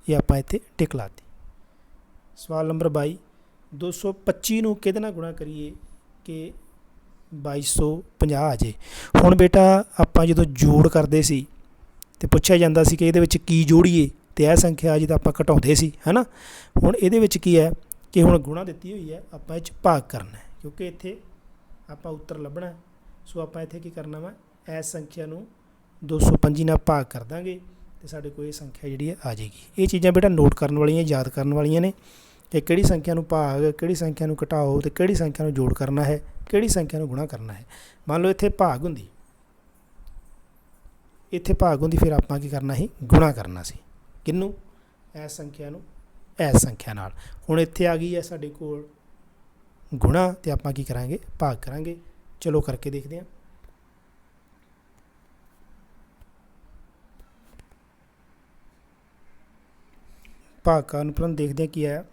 ਇਹ ਆਪਾਂ ਇੱਥੇ ਟਿਕ ਲਾਤੀ। ਸਵਾਲ ਨੰਬਰ 22, 225 ਨੂੰ ਕਿਹਦੇ ਨਾਲ ਗੁਣਾ ਕਰੀਏ ਕਿ 2250 ਆ ਜੇ। ਹੁਣ ਬੇਟਾ ਆਪਾਂ ਜਦੋਂ ਜੋੜ ਕਰਦੇ ਸੀ ਤੇ ਪੁੱਛਿਆ ਜਾਂਦਾ ਸੀ ਕਿ ਇਹਦੇ ਵਿੱਚ ਕੀ ਜੋੜੀਏ, ਤੇ ਇਹ ਸੰਖਿਆ ਜੀ ਤਾਂ ਆਪਾਂ ਘਟਾਉਂਦੇ ਸੀ, ਹੈ ਨਾ। ਹੁਣ ਇਹਦੇ ਵਿੱਚ ਕੀ ਹੈ ਕਿ ਹੁਣ ਗੁਣਾ ਦਿੱਤੀ ਹੋਈ ਹੈ, ਆਪਾਂ ਇਹ 'ਚ ਭਾਗ ਕਰਨਾ ਹੈ, ਕਿਉਂਕਿ ਇੱਥੇ ਆਪਾਂ ਉੱਤਰ ਲੱਭਣਾ। ਸੋ ਆਪਾਂ ਇੱਥੇ ਕੀ ਕਰਨਾ ਵਾ, ਇਸ ਸੰਖਿਆ ਨੂੰ 225 ਨਾਲ ਭਾਗ ਕਰ ਦਾਂਗੇ ਤੇ ਸਾਡੇ ਕੋਲ ਇਹ ਸੰਖਿਆ ਜਿਹੜੀ ਹੈ ਆ ਜਾਏਗੀ। ਇਹ ਚੀਜ਼ਾਂ ਬੇਟਾ ਨੋਟ ਕਰਨ ਵਾਲੀਆਂ, ਯਾਦ ਕਰਨ ਵਾਲੀਆਂ ਨੇ ਕਿ ਕਿਹੜੀ ਸੰਖਿਆ ਨੂੰ ਭਾਗ, ਕਿਹੜੀ ਸੰਖਿਆ ਨੂੰ ਘਟਾਓ ਤੇ ਕਿਹੜੀ ਸੰਖਿਆ ਨੂੰ ਜੋੜ ਕਰਨਾ ਹੈ, ਕਿਹੜੀ ਸੰਖਿਆ ਨੂੰ ਗੁਣਾ ਕਰਨਾ ਹੈ। ਮੰਨ ਲਓ ਇੱਥੇ ਭਾਗ ਹੁੰਦੀ, ਇੱਥੇ ਭਾਗ ਹੁੰਦੀ, ਫਿਰ ਆਪਾਂ ਕੀ ਕਰਨਾ ਸੀ, ਗੁਣਾ ਕਰਨਾ ਸੀ। ਕਿਹਨੂੰ, ਇਸ ਸੰਖਿਆ ਨੂੰ ਇਸ ਸੰਖਿਆ ਨਾਲ। ਹੁਣ ਇੱਥੇ ਆ ਗਈ ਹੈ ਸਾਡੇ ਕੋਲ ਗੁਣਾ ਤੇ ਆਪਾਂ ਕੀ ਕਰਾਂਗੇ, ਭਾਗ ਕਰਾਂਗੇ। ਚਲੋ ਕਰਕੇ ਦੇਖਦੇ ਹਾਂ। ਭਾਗ ਕਰਨ ਉਪਰੰਤ ਦੇਖਦੇ ਹਾਂ ਕੀ ਆਇਆ।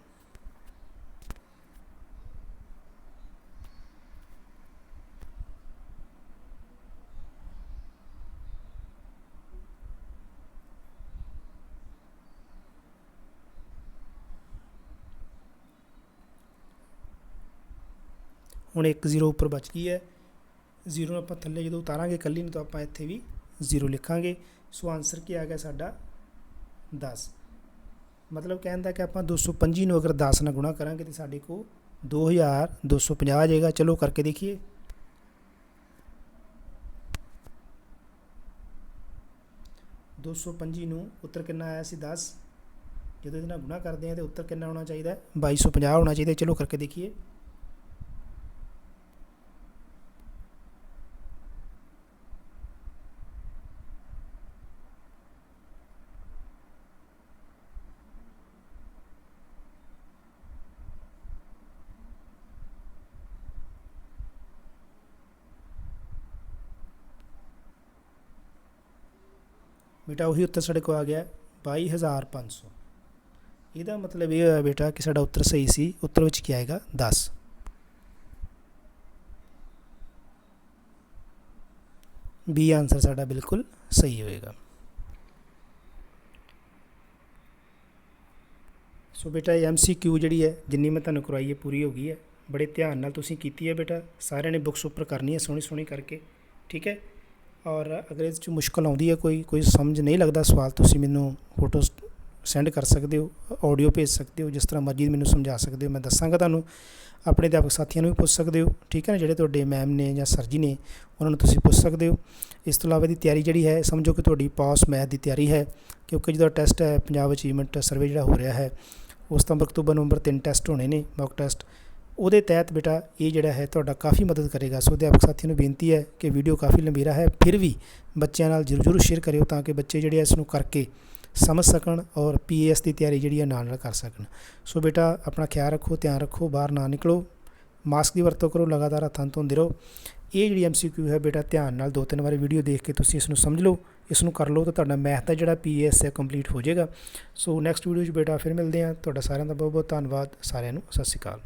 ਹੁਣ 1 0 ਉੱਪਰ ਬਚ ਗਈ ਹੈ। 0 ਨੂੰ ਆਪਾਂ ਥੱਲੇ ਜਦੋਂ ਉਤਾਰਾਂਗੇ ਇਕੱਲੀ ਨੂੰ ਤਾਂ ਆਪਾਂ ਇੱਥੇ ਵੀ 0 ਲਿਖਾਂਗੇ। ਸੋ ਆਨਸਰ ਕੀ ਆ ਗਿਆ ਸਾਡਾ 10। ਮਤਲਬ ਕਹਿਣ ਦਾ ਕਿ ਆਪਾਂ 225 ਨੂੰ ਅਗਰ 10 ਨਾਲ ਗੁਣਾ ਕਰਾਂਗੇ ਤਾਂ ਸਾਡੇ ਕੋਲ 2250 ਆ ਜਾਏਗਾ। ਚਲੋ ਕਰਕੇ ਦੇਖੀਏ। ਦੋ ਸੌ 25 ਨੂੰ ਉੱਤਰ ਕਿੰਨਾ ਆਇਆ ਸੀ 10। ਜਦੋਂ ਇਹਦੇ ਨਾਲ ਗੁਣਾ ਕਰਦੇ ਹਾਂ ਤਾਂ ਉੱਤਰ ਕਿੰਨਾ ਹੋਣਾ ਚਾਹੀਦਾ, 2250 ਹੋਣਾ ਚਾਹੀਦਾ। ਚਲੋ ਕਰਕੇ ਦੇਖੀਏ। ਬੇਟਾ ਉਹੀ ਉੱਤਰ ਸਾਡੇ ਕੋਲ ਆ ਗਿਆ 22500। ਇਹਦਾ ਮਤਲਬ ਇਹ ਹੋਇਆ ਬੇਟਾ ਕਿ ਸਾਡਾ ਉੱਤਰ ਸਹੀ ਸੀ। ਉੱਤਰ ਵਿੱਚ ਕੀ ਆਏਗਾ 10। ਬੀ ਆਨਸਰ ਸਾਡਾ ਬਿਲਕੁਲ ਸਹੀ ਹੋਏਗਾ। ਸੋ ਬੇਟਾ ਇਹ MCQ ਜਿਹੜੀ ਹੈ ਜਿੰਨੀ ਮੈਂ ਤੁਹਾਨੂੰ ਕਰਵਾਈ ਹੈ ਪੂਰੀ ਹੋ ਗਈ ਹੈ। ਬੜੇ ਧਿਆਨ ਨਾਲ ਤੁਸੀਂ ਕੀਤੀ ਹੈ ਬੇਟਾ। ਸਾਰਿਆਂ ਨੇ ਬੁੱਕਸ ਉੱਪਰ ਕਰਨੀ ਹੈ ਸੋਹਣੀ ਸੋਹਣੀ ਕਰਕੇ, ਠੀਕ ਹੈ। ਔਰ ਅਗਰ ਇਸ 'ਚ ਮੁਸ਼ਕਲ ਆਉਂਦੀ ਹੈ, ਕੋਈ ਸਮਝ ਨਹੀਂ ਲੱਗਦਾ ਸਵਾਲ, ਤੁਸੀਂ ਮੈਨੂੰ ਫੋਟੋਸ ਸੈਂਡ ਕਰ ਸਕਦੇ ਹੋ, ਆਡੀਓ ਭੇਜ ਸਕਦੇ ਹੋ, ਜਿਸ ਤਰ੍ਹਾਂ ਮਰਜ਼ੀ ਮੈਨੂੰ ਸਮਝਾ ਸਕਦੇ ਹੋ। ਮੈਂ ਦੱਸਾਂਗਾ ਤੁਹਾਨੂੰ। ਆਪਣੇ ਅਧਿਆਪਕ ਸਾਥੀਆਂ ਨੂੰ ਵੀ ਪੁੱਛ ਸਕਦੇ ਹੋ, ਠੀਕ ਹੈ ਨਾ। ਜਿਹੜੇ ਤੁਹਾਡੇ ਮੈਮ ਨੇ ਜਾਂ ਸਰ ਜੀ ਨੇ ਉਹਨਾਂ ਨੂੰ ਤੁਸੀਂ ਪੁੱਛ ਸਕਦੇ ਹੋ। ਇਸ ਤੋਂ ਇਲਾਵਾ ਇਹਦੀ ਤਿਆਰੀ ਜਿਹੜੀ ਹੈ ਸਮਝੋ ਕਿ ਤੁਹਾਡੀ ਪਾਸ ਮੈਥ ਦੀ ਤਿਆਰੀ ਹੈ, ਕਿਉਂਕਿ ਜਦੋਂ ਟੈਸਟ ਹੈ ਪੰਜਾਬ ਅਚੀਵਮੈਂਟ ਸਰਵੇ ਜਿਹੜਾ ਹੋ ਰਿਹਾ ਹੈ ਉਸ ਤੋਂ ਅਕਤੂਬਰ ਨਵੰਬਰ 3 ਟੈਸਟ ਹੋਣੇ ਨੇ, ਮੌਕ ਟੈਸਟ। ਉਹਦੇ ਤਹਿਤ ਬੇਟਾ ਇਹ ਜਿਹੜਾ ਹੈ ਤੁਹਾਡਾ ਕਾਫੀ ਮਦਦ ਕਰੇਗਾ। ਸੋ ਅਧਿਆਪਕ ਸਾਥੀਆਂ ਨੂੰ ਬੇਨਤੀ ਹੈ ਕਿ ਵੀਡੀਓ ਕਾਫੀ ਲੰਬੀਰਾ ਹੈ, ਫਿਰ ਵੀ ਬੱਚਿਆਂ ਨਾਲ ਜ਼ਰੂਰ ਸ਼ੇਅਰ ਕਰਿਓ ਤਾਂ ਕਿ ਬੱਚੇ ਜਿਹੜੇ ਇਸ ਨੂੰ ਕਰਕੇ ਸਮਝ ਸਕਣ ਔਰ PAS ਦੀ ਤਿਆਰੀ ਜਿਹੜੀ ਹੈ ਨਾਲ ਕਰ ਸਕਣ। ਸੋ ਬੇਟਾ ਆਪਣਾ ਖਿਆਲ ਰੱਖੋ, ਧਿਆਨ ਰੱਖੋ, ਬਾਹਰ ਨਾ ਨਿਕਲੋ, ਮਾਸਕ ਦੀ ਵਰਤੋਂ ਕਰੋ, ਲਗਾਤਾਰ ਹੱਥਾਂ ਨੂੰ ਧੋਂਦੇ ਰਹੋ। ਇਹ ਜਿਹੜੀ MCQ ਹੈ ਬੇਟਾ ਧਿਆਨ ਨਾਲ 2-3 ਵਾਰੀ ਵੀਡੀਓ ਦੇਖ ਕੇ ਤੁਸੀਂ ਇਸ ਨੂੰ ਸਮਝ ਲਓ, ਇਸ ਨੂੰ ਕਰ ਲਓ ਤਾਂ ਤੁਹਾਡਾ ਮੈਥ ਦਾ ਜਿਹੜਾ PAS ਹੈ ਕੰਪਲੀਟ ਹੋ ਜਾਏਗਾ। ਸੋ ਨੈਕਸਟ ਵੀਡੀਓ 'ਚ ਬੇਟਾ ਫਿਰ ਮਿਲਦੇ ਹਾਂ। ਤੁਹਾਡਾ ਸਾਰਿਆਂ ਦਾ ਬਹੁਤ ਬਹੁਤ ਧੰਨਵਾਦ। ਸਾਰਿਆਂ ਨੂੰ ਸਤਿ ਸ਼੍ਰੀ ਅਕਾਲ।